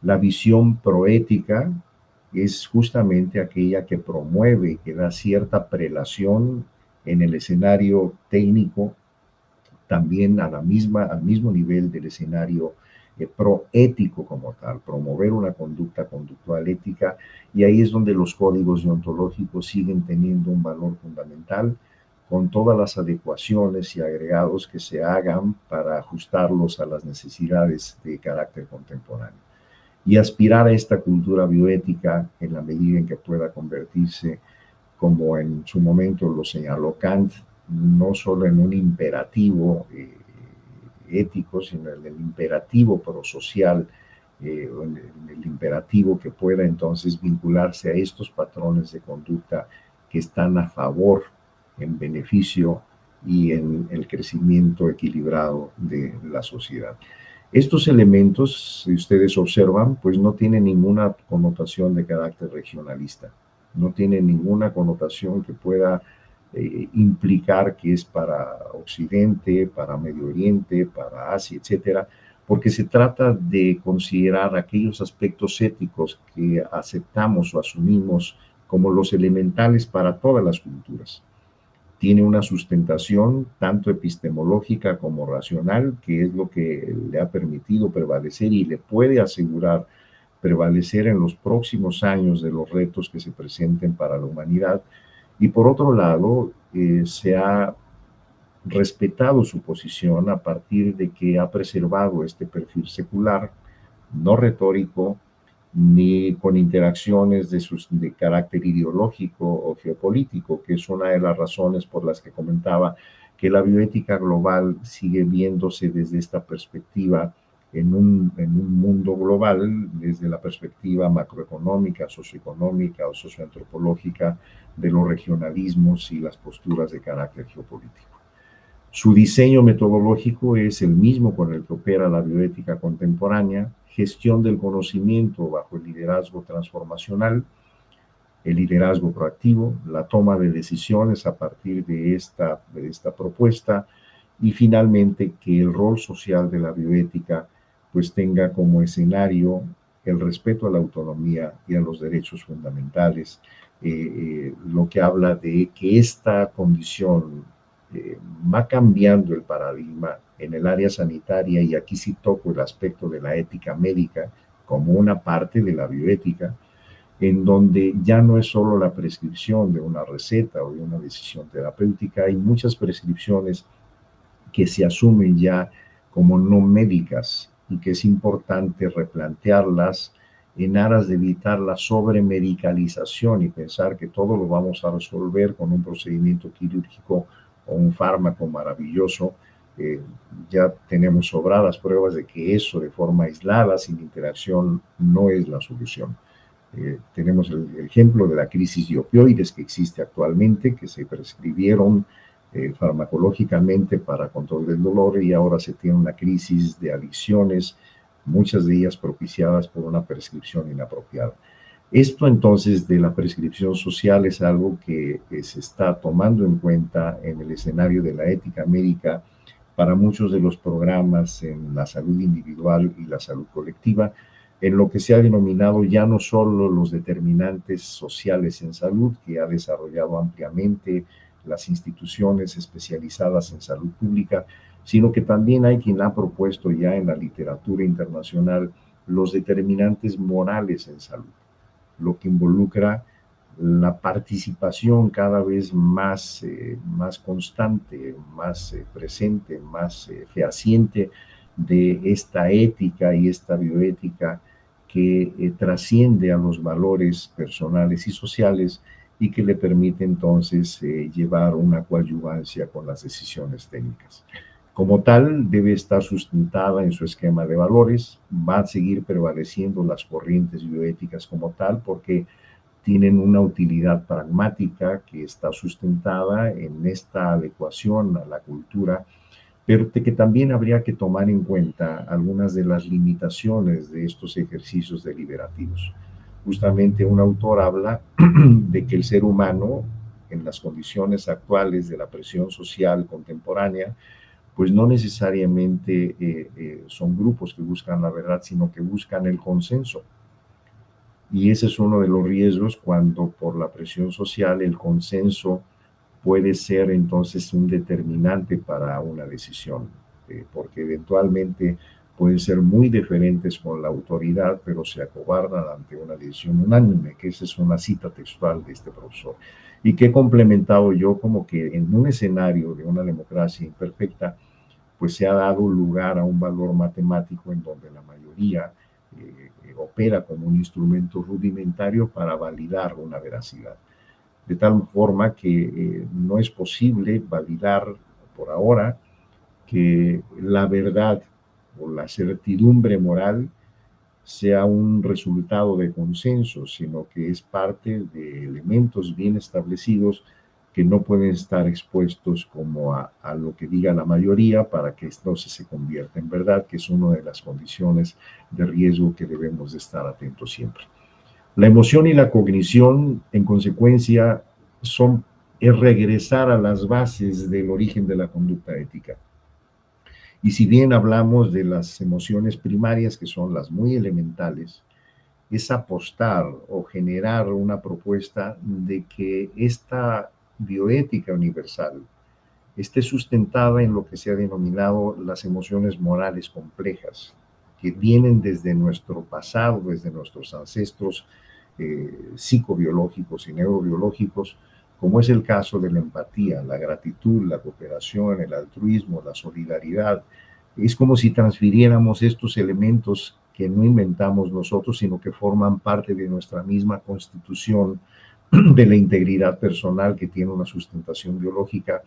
La visión proética es justamente aquella que promueve, que da cierta prelación en el escenario técnico, también al mismo nivel del escenario proético como tal, promover una conducta conductual ética, y ahí es donde los códigos deontológicos siguen teniendo un valor fundamental, con todas las adecuaciones y agregados que se hagan para ajustarlos a las necesidades de carácter contemporáneo. Y aspirar a esta cultura bioética en la medida en que pueda convertirse, como en su momento lo señaló Kant, no solo en un imperativo ético, sino en el imperativo prosocial, en el imperativo que pueda entonces vincularse a estos patrones de conducta que están a favor, en beneficio y en el crecimiento equilibrado de la sociedad. Estos elementos, si ustedes observan, pues no tienen ninguna connotación de carácter regionalista, no tienen ninguna connotación que pueda implicar que es para Occidente, para Medio Oriente, para Asia, etcétera, porque se trata de considerar aquellos aspectos éticos que aceptamos o asumimos como los elementales para todas las culturas. Tiene una sustentación tanto epistemológica como racional, que es lo que le ha permitido prevalecer y le puede asegurar prevalecer en los próximos años de los retos que se presenten para la humanidad. Y por otro lado, se ha respetado su posición a partir de que ha preservado este perfil secular, no retórico, ni con interacciones de carácter ideológico o geopolítico, que es una de las razones por las que comentaba que la bioética global sigue viéndose desde esta perspectiva en un mundo global, desde la perspectiva macroeconómica, socioeconómica o socioantropológica de los regionalismos y las posturas de carácter geopolítico. Su diseño metodológico es el mismo con el que opera la bioética contemporánea: gestión del conocimiento bajo el liderazgo transformacional, el liderazgo proactivo, la toma de decisiones a partir de esta propuesta, y finalmente que el rol social de la bioética pues tenga como escenario el respeto a la autonomía y a los derechos fundamentales, lo que habla de que esta condición va cambiando el paradigma en el área sanitaria, y aquí sí toco el aspecto de la ética médica como una parte de la bioética, en donde ya no es solo la prescripción de una receta o de una decisión terapéutica, hay muchas prescripciones que se asumen ya como no médicas y que es importante replantearlas en aras de evitar la sobremedicalización y pensar que todo lo vamos a resolver con un procedimiento quirúrgico o un fármaco maravilloso. Eh, ya tenemos sobradas pruebas de que eso de forma aislada, sin interacción, no es la solución. Tenemos el ejemplo de la crisis de opioides que existe actualmente, que se prescribieron farmacológicamente para control del dolor, y ahora se tiene una crisis de adicciones, muchas de ellas propiciadas por una prescripción inapropiada. Esto entonces de la prescripción social es algo que se está tomando en cuenta en el escenario de la ética médica para muchos de los programas en la salud individual y la salud colectiva, en lo que se ha denominado ya no solo los determinantes sociales en salud, que ha desarrollado ampliamente las instituciones especializadas en salud pública, sino que también hay quien ha propuesto ya en la literatura internacional los determinantes morales en salud, lo que involucra la participación cada vez más constante, más presente, más fehaciente de esta ética y esta bioética que trasciende a los valores personales y sociales y que le permite entonces llevar una coadyuvancia con las decisiones técnicas. Como tal, debe estar sustentada en su esquema de valores, va a seguir prevaleciendo las corrientes bioéticas como tal, porque tienen una utilidad pragmática que está sustentada en esta adecuación a la cultura, pero que también habría que tomar en cuenta algunas de las limitaciones de estos ejercicios deliberativos. Justamente un autor habla de que el ser humano, en las condiciones actuales de la presión social contemporánea, pues no necesariamente son grupos que buscan la verdad, sino que buscan el consenso. Y ese es uno de los riesgos cuando por la presión social el consenso puede ser entonces un determinante para una decisión, porque eventualmente pueden ser muy diferentes con la autoridad, pero se acobardan ante una decisión unánime, que esa es una cita textual de este profesor. Y que he complementado yo como que en un escenario de una democracia imperfecta, pues se ha dado lugar a un valor matemático en donde la mayoría opera como un instrumento rudimentario para validar una veracidad. De tal forma que no es posible validar por ahora que la verdad o la certidumbre moral sea un resultado de consenso, sino que es parte de elementos bien establecidos que no pueden estar expuestos como a lo que diga la mayoría para que entonces se convierta en verdad, que es una de las condiciones de riesgo que debemos de estar atentos siempre. La emoción y la cognición, en consecuencia, es regresar a las bases del origen de la conducta ética. Y si bien hablamos de las emociones primarias, que son las muy elementales, es apostar o generar una propuesta de que esta bioética universal esté sustentada en lo que se ha denominado las emociones morales complejas, que vienen desde nuestro pasado, desde nuestros ancestros psicobiológicos y neurobiológicos, como es el caso de la empatía, la gratitud, la cooperación, el altruismo, la solidaridad. Es como si transfiriéramos estos elementos que no inventamos nosotros, sino que forman parte de nuestra misma constitución de la integridad personal que tiene una sustentación biológica,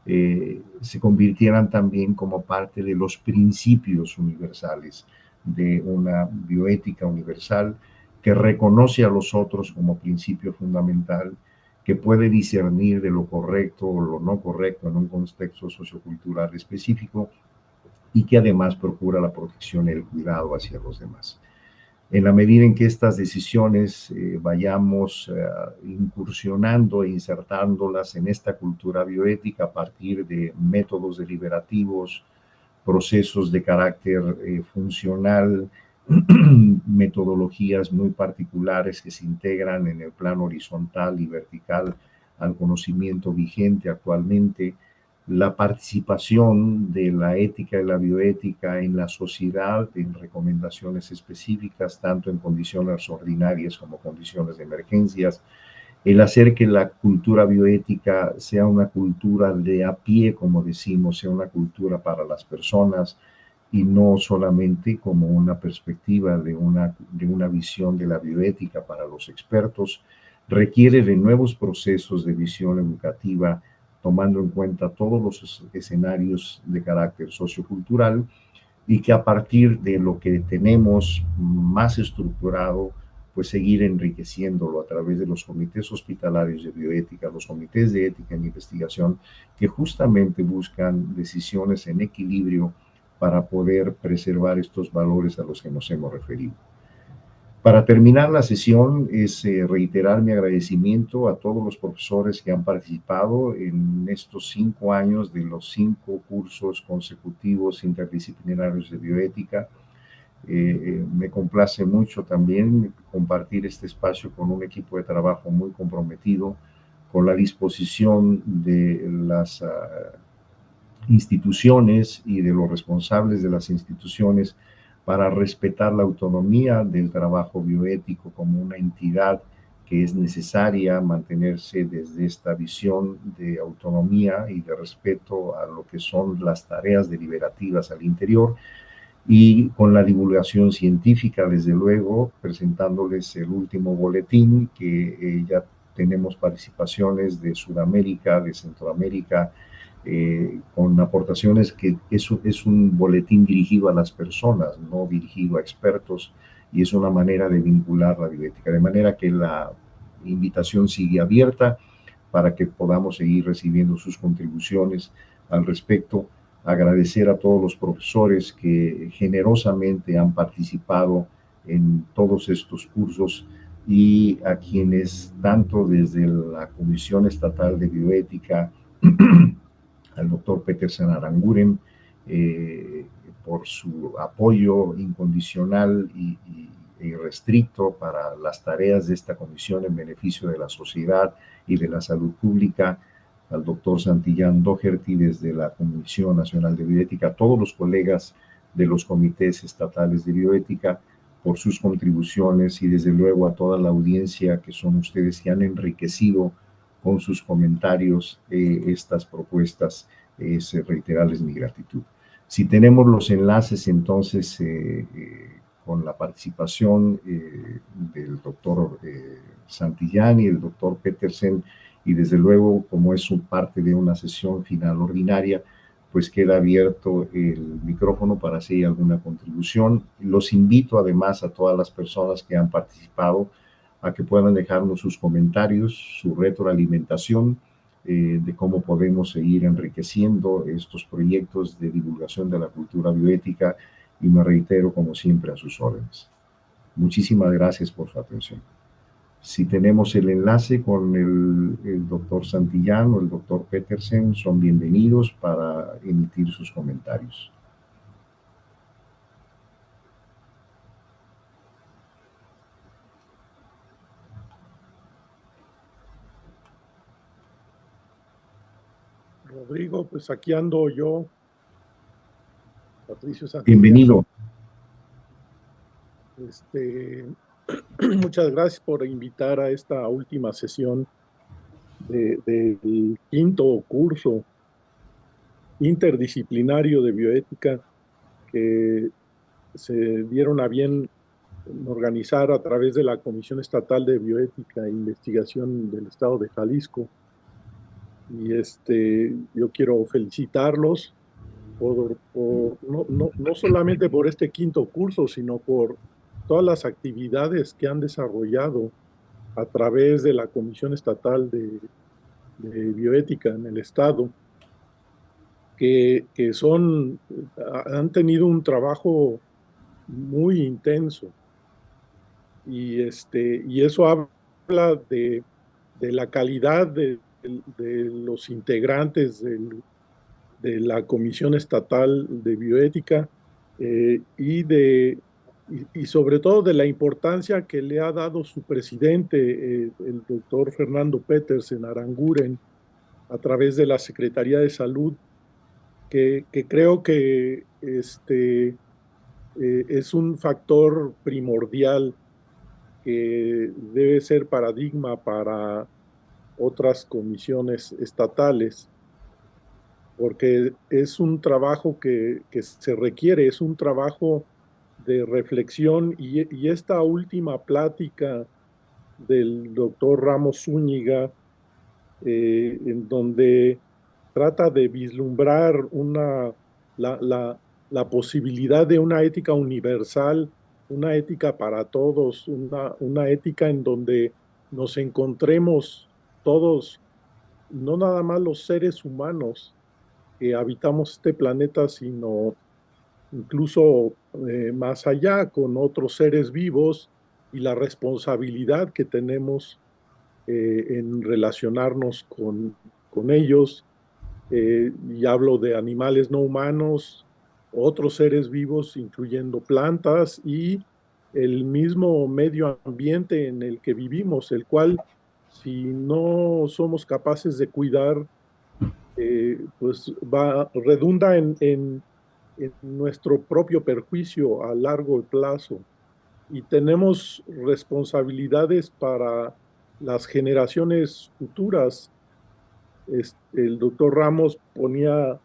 se convirtieran también como parte de los principios universales de una bioética universal que reconoce a los otros como principio fundamental, que puede discernir de lo correcto o lo no correcto en un contexto sociocultural específico y que además procura la protección y el cuidado hacia los demás. En la medida en que estas decisiones vayamos incursionando e insertándolas en esta cultura bioética a partir de métodos deliberativos, procesos de carácter funcional, metodologías muy particulares que se integran en el plano horizontal y vertical al conocimiento vigente actualmente, la participación de la ética y la bioética en la sociedad, en recomendaciones específicas, tanto en condiciones ordinarias como condiciones de emergencias, el hacer que la cultura bioética sea una cultura de a pie, como decimos, sea una cultura para las personas y no solamente como una perspectiva de una visión de la bioética para los expertos, requiere de nuevos procesos de visión educativa, tomando en cuenta todos los escenarios de carácter sociocultural y que a partir de lo que tenemos más estructurado, pues seguir enriqueciéndolo a través de los comités hospitalarios de bioética, los comités de ética en investigación, que justamente buscan decisiones en equilibrio para poder preservar estos valores a los que nos hemos referido. Para terminar la sesión es reiterar mi agradecimiento a todos los profesores que han participado en estos 5 años de los 5 cursos consecutivos interdisciplinarios de bioética. Me complace mucho también compartir este espacio con un equipo de trabajo muy comprometido, con la disposición de las instituciones y de los responsables de las instituciones para respetar la autonomía del trabajo bioético como una entidad que es necesaria mantenerse desde esta visión de autonomía y de respeto a lo que son las tareas deliberativas al interior y con la divulgación científica, desde luego, presentándoles el último boletín que ya tenemos participaciones de Sudamérica, de Centroamérica, con aportaciones que es un boletín dirigido a las personas, no dirigido a expertos, y es una manera de vincular la bioética, de manera que la invitación sigue abierta para que podamos seguir recibiendo sus contribuciones al respecto. Agradecer a todos los profesores que generosamente han participado en todos estos cursos y a quienes tanto desde la Comisión Estatal de Bioética, al doctor Petersen Aranguren, por su apoyo incondicional e irrestricto para las tareas de esta comisión en beneficio de la sociedad y de la salud pública, al doctor Santillán Doherty desde la Comisión Nacional de Bioética, a todos los colegas de los comités estatales de bioética por sus contribuciones y desde luego a toda la audiencia que son ustedes que han enriquecido con sus comentarios estas propuestas, es reiterarles mi gratitud. Si tenemos los enlaces entonces con la participación del doctor Santillán y el doctor Petersen, y desde luego como es parte de una sesión final ordinaria, pues queda abierto el micrófono para si hay alguna contribución. Los invito además a todas las personas que han participado a que puedan dejarnos sus comentarios, su retroalimentación de cómo podemos seguir enriqueciendo estos proyectos de divulgación de la cultura bioética, y me reitero como siempre a sus órdenes. Muchísimas gracias por su atención. Si tenemos el enlace con el doctor Santillán o el doctor Petersen, son bienvenidos para emitir sus comentarios. Rodrigo, pues aquí ando yo, Patricio Santillán. Bienvenido. Muchas gracias por invitar a esta última sesión del quinto curso interdisciplinario de bioética que se dieron a bien organizar a través de la Comisión Estatal de Bioética e Investigación del Estado de Jalisco. Y yo quiero felicitarlos no solamente por este quinto curso, sino por todas las actividades que han desarrollado a través de la Comisión Estatal de Bioética en el Estado, que han tenido un trabajo muy intenso. Y eso habla de la calidad de los integrantes de la Comisión Estatal de Bioética y sobre todo de la importancia que le ha dado su presidente, el doctor Fernando Petersen Aranguren, a través de la Secretaría de Salud, que creo que es un factor primordial que debe ser paradigma para otras comisiones estatales, porque es un trabajo que se requiere, es un trabajo de reflexión y esta última plática del doctor Ramos Zúñiga, en donde trata de vislumbrar la posibilidad de una ética universal, una ética para todos, una ética en donde nos encontremos todos, no nada más los seres humanos que habitamos este planeta, sino incluso más allá, con otros seres vivos y la responsabilidad que tenemos en relacionarnos con ellos. Y hablo de animales no humanos, otros seres vivos, incluyendo plantas y el mismo medio ambiente en el que vivimos, el cual, si no somos capaces de cuidar, pues redunda en nuestro propio perjuicio a largo plazo. Y tenemos responsabilidades para las generaciones futuras. El doctor Ramos ponía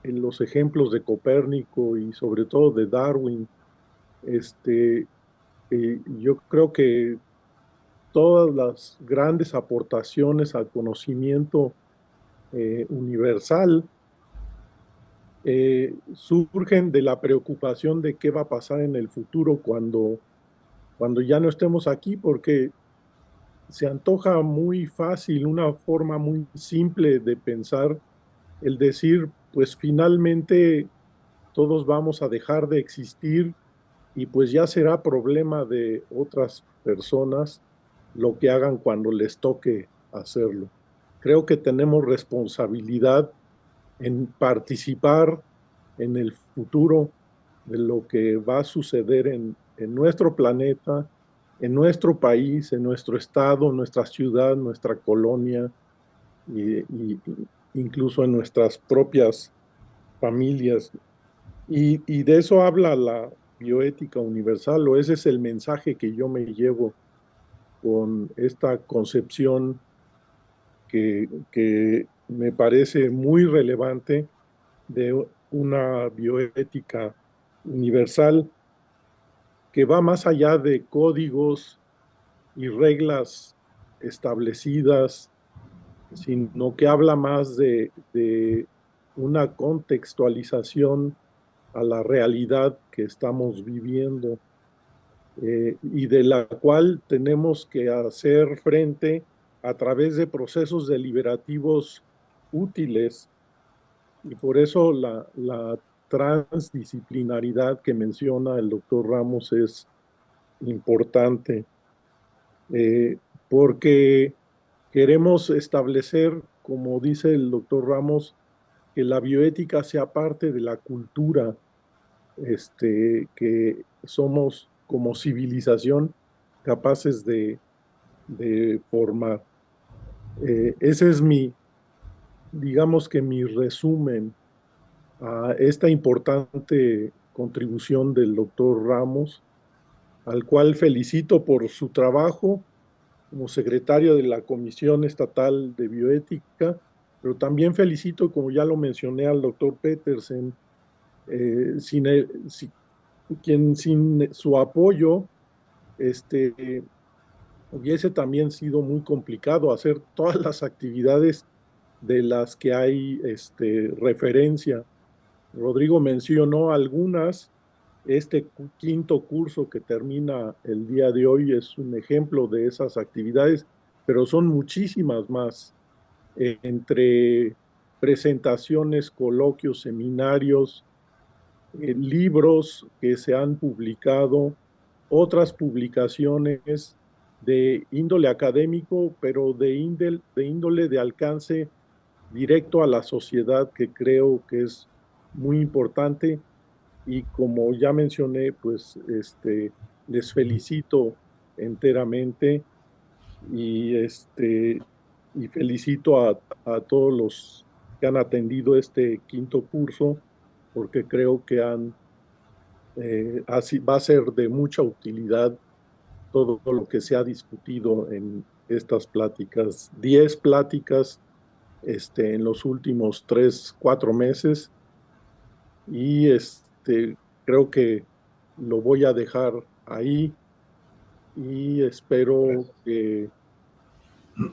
en los ejemplos de Copérnico y sobre todo de Darwin. Yo creo que todas las grandes aportaciones al conocimiento universal surgen de la preocupación de qué va a pasar en el futuro cuando ya no estemos aquí, porque se antoja muy fácil, una forma muy simple de pensar, el decir, pues finalmente todos vamos a dejar de existir y pues ya será problema de otras personas lo que hagan cuando les toque hacerlo. Creo que tenemos responsabilidad en participar en el futuro de lo que va a suceder en nuestro planeta, en nuestro país, en nuestro estado, nuestra ciudad, nuestra colonia y incluso en nuestras propias familias. Y de eso habla la bioética universal, o ese es el mensaje que yo me llevo con esta concepción que me parece muy relevante de una bioética universal que va más allá de códigos y reglas establecidas, sino que habla más de una contextualización a la realidad que estamos viviendo, y de la cual tenemos que hacer frente a través de procesos deliberativos útiles. Y por eso la transdisciplinaridad que menciona el doctor Ramos es importante, porque queremos establecer, como dice el doctor Ramos, que la bioética sea parte de la cultura, que somos como civilización capaces de formar. Ese es digamos que mi resumen a esta importante contribución del doctor Ramos, al cual felicito por su trabajo como secretario de la Comisión Estatal de Bioética, pero también felicito, como ya lo mencioné, al doctor Petersen, sin, quien sin su apoyo hubiese también sido muy complicado hacer todas las actividades de las que hay referencia. Rodrigo mencionó algunas. Este quinto curso que termina el día de hoy es un ejemplo de esas actividades, pero son muchísimas más, entre presentaciones, coloquios, seminarios, libros que se han publicado, otras publicaciones de índole académico, pero de índole de alcance directo a la sociedad, que creo que es muy importante. Y como ya mencioné, pues les felicito enteramente y felicito a todos los que han atendido este quinto curso, porque creo que así va a ser de mucha utilidad todo lo que se ha discutido en estas pláticas. 10 pláticas en los últimos 3, 4 meses, y creo que lo voy a dejar ahí y espero que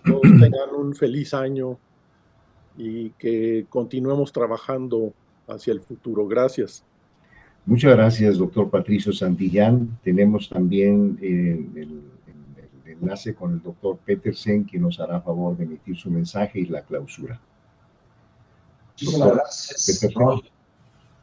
todos tengan un feliz año y que continuemos trabajando hacia el futuro. Gracias. Muchas gracias, doctor Patricio Santillán. Tenemos también el enlace con el doctor Petersen, quien nos hará favor de emitir su mensaje y la clausura. Muchísimas gracias, Roy.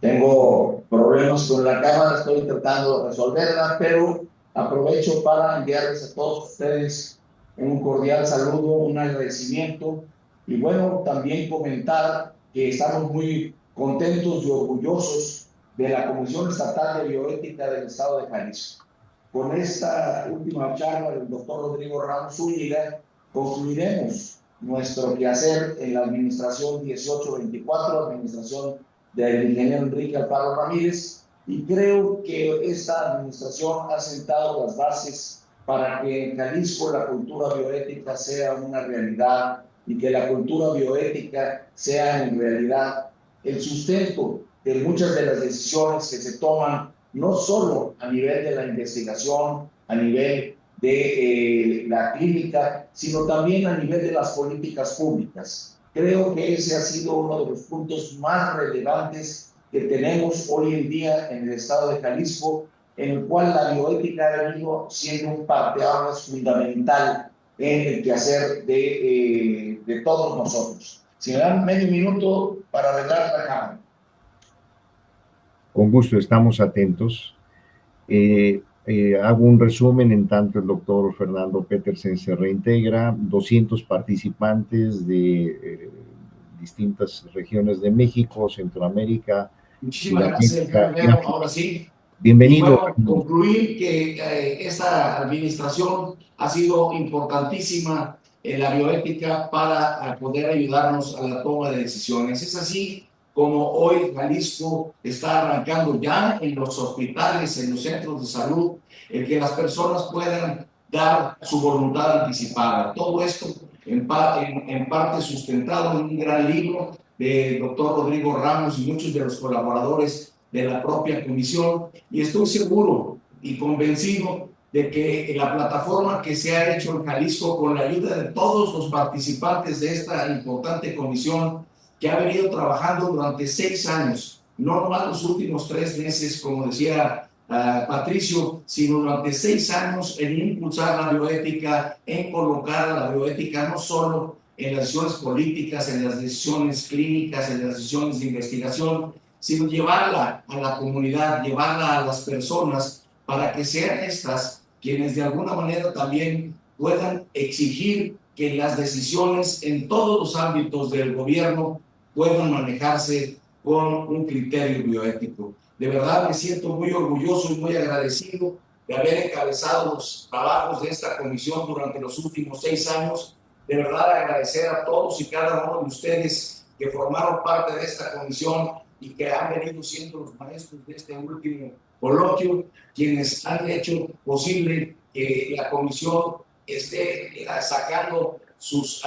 Tengo problemas con la cámara, estoy tratando de resolverla, pero aprovecho para enviarles a todos ustedes un cordial saludo, un agradecimiento y bueno, también comentar que estamos muy contentos y orgullosos de la Comisión Estatal de Bioética del Estado de Jalisco. Con esta última charla del doctor Rodrigo Ramos Zúñiga, concluiremos nuestro quehacer en la administración 1824, administración del ingeniero Enrique Alfaro Ramírez, y creo que esta administración ha sentado las bases para que en Jalisco la cultura bioética sea una realidad y que la cultura bioética sea en realidad el sustento de muchas de las decisiones que se toman, no solo a nivel de la investigación, a nivel de la clínica, sino también a nivel de las políticas públicas. Creo que ese ha sido uno de los puntos más relevantes que tenemos hoy en día en el estado de Jalisco, en el cual la bioética ha venido siendo un parteaguas fundamental en el quehacer de todos nosotros. Si me dan medio minuto para arreglar la cámara. Con gusto, estamos atentos. Hago un resumen en tanto el doctor Fernando Petersen se reintegra. 200 participantes de distintas regiones de México, Centroamérica, Muchísimas gracias, ahora sí. Bienvenido. Y bueno, concluir que esta administración ha sido importantísima en la bioética para poder ayudarnos a la toma de decisiones. Es así como hoy Jalisco está arrancando ya en los hospitales, en los centros de salud, el que las personas puedan dar su voluntad anticipada. Todo esto en parte sustentado en un gran libro del doctor Rodrigo Ramos y muchos de los colaboradores de la propia comisión, y estoy seguro y convencido de que la plataforma que se ha hecho en Jalisco con la ayuda de todos los participantes de esta importante comisión que ha venido trabajando durante 6 años, no nomás los últimos 3 meses, como decía Patricio, sino durante 6 años en impulsar la bioética, en colocar a la bioética no solo en las decisiones políticas, en las decisiones clínicas, en las decisiones de investigación, sino llevarla a la comunidad, llevarla a las personas para que sean estas quienes de alguna manera también puedan exigir que las decisiones en todos los ámbitos del gobierno puedan manejarse con un criterio bioético. De verdad me siento muy orgulloso y muy agradecido de haber encabezado los trabajos de esta comisión durante los últimos 6 años. De verdad agradecer a todos y cada uno de ustedes que formaron parte de esta comisión y que han venido siendo los maestros de este último coloquio, quienes han hecho posible que la comisión esté sacando sus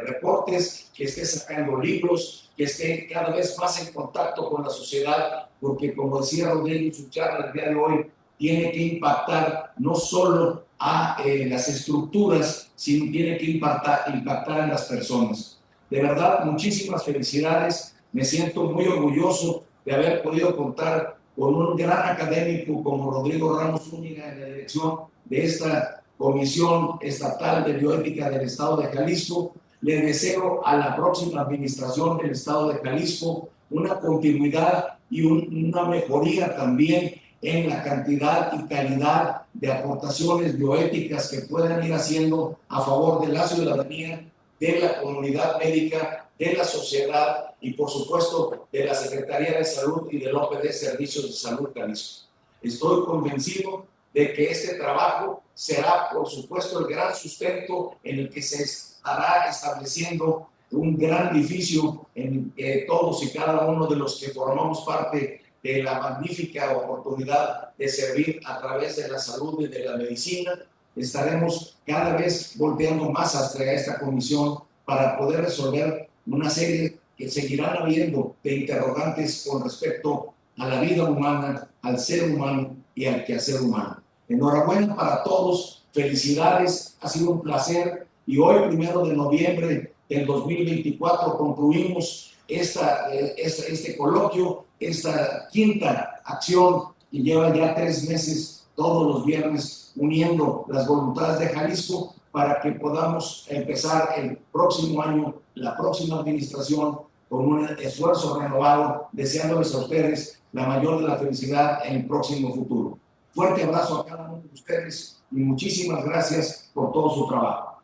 reportes, que esté sacando libros, que esté cada vez más en contacto con la sociedad, porque como decía Rodrigo en su charla el día de hoy, tiene que impactar no solo a las estructuras, sino tiene que impactar en las personas. De verdad, muchísimas felicidades. Me siento muy orgulloso de haber podido contar con un gran académico como Rodrigo Ramos Zúñiga en la dirección de esta Comisión Estatal de Bioética del Estado de Jalisco. Le deseo a la próxima administración del Estado de Jalisco una continuidad y una mejoría también en la cantidad y calidad de aportaciones bioéticas que puedan ir haciendo a favor de la ciudadanía, de la comunidad médica, de la sociedad y, por supuesto, de la Secretaría de Salud y del OPD Servicios de Salud Jalisco. Estoy convencido de que este trabajo será, por supuesto, el gran sustento en el que se estará estableciendo un gran edificio en que todos y cada uno de los que formamos parte de la magnífica oportunidad de servir a través de la salud y de la medicina, estaremos cada vez volteando más hacia esta comisión para poder resolver una serie que seguirán habiendo de interrogantes con respecto a la vida humana, al ser humano y al quehacer humano. Enhorabuena para todos, felicidades, ha sido un placer y hoy, 1 de noviembre del 2024, concluimos este coloquio, esta quinta acción que lleva ya 3 meses todos los viernes uniendo las voluntades de Jalisco para que podamos empezar el próximo año, la próxima administración, con un esfuerzo renovado, deseándoles a ustedes la mayor de la felicidad en el próximo futuro. Fuerte abrazo a cada uno de ustedes y muchísimas gracias por todo su trabajo.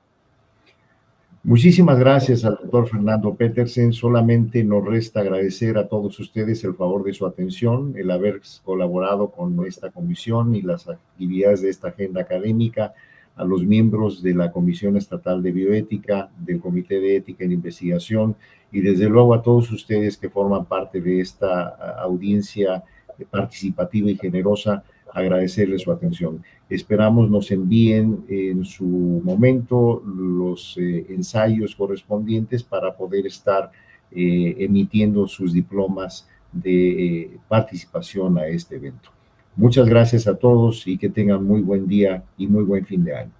Muchísimas gracias al doctor Fernando Petersen. Solamente nos resta agradecer a todos ustedes el favor de su atención, el haber colaborado con esta comisión y las actividades de esta agenda académica, a los miembros de la Comisión Estatal de Bioética, del Comité de Ética en Investigación y desde luego a todos ustedes que forman parte de esta audiencia participativa y generosa, agradecerles su atención. Esperamos nos envíen en su momento los ensayos correspondientes para poder estar emitiendo sus diplomas de participación a este evento. Muchas gracias a todos y que tengan muy buen día y muy buen fin de año.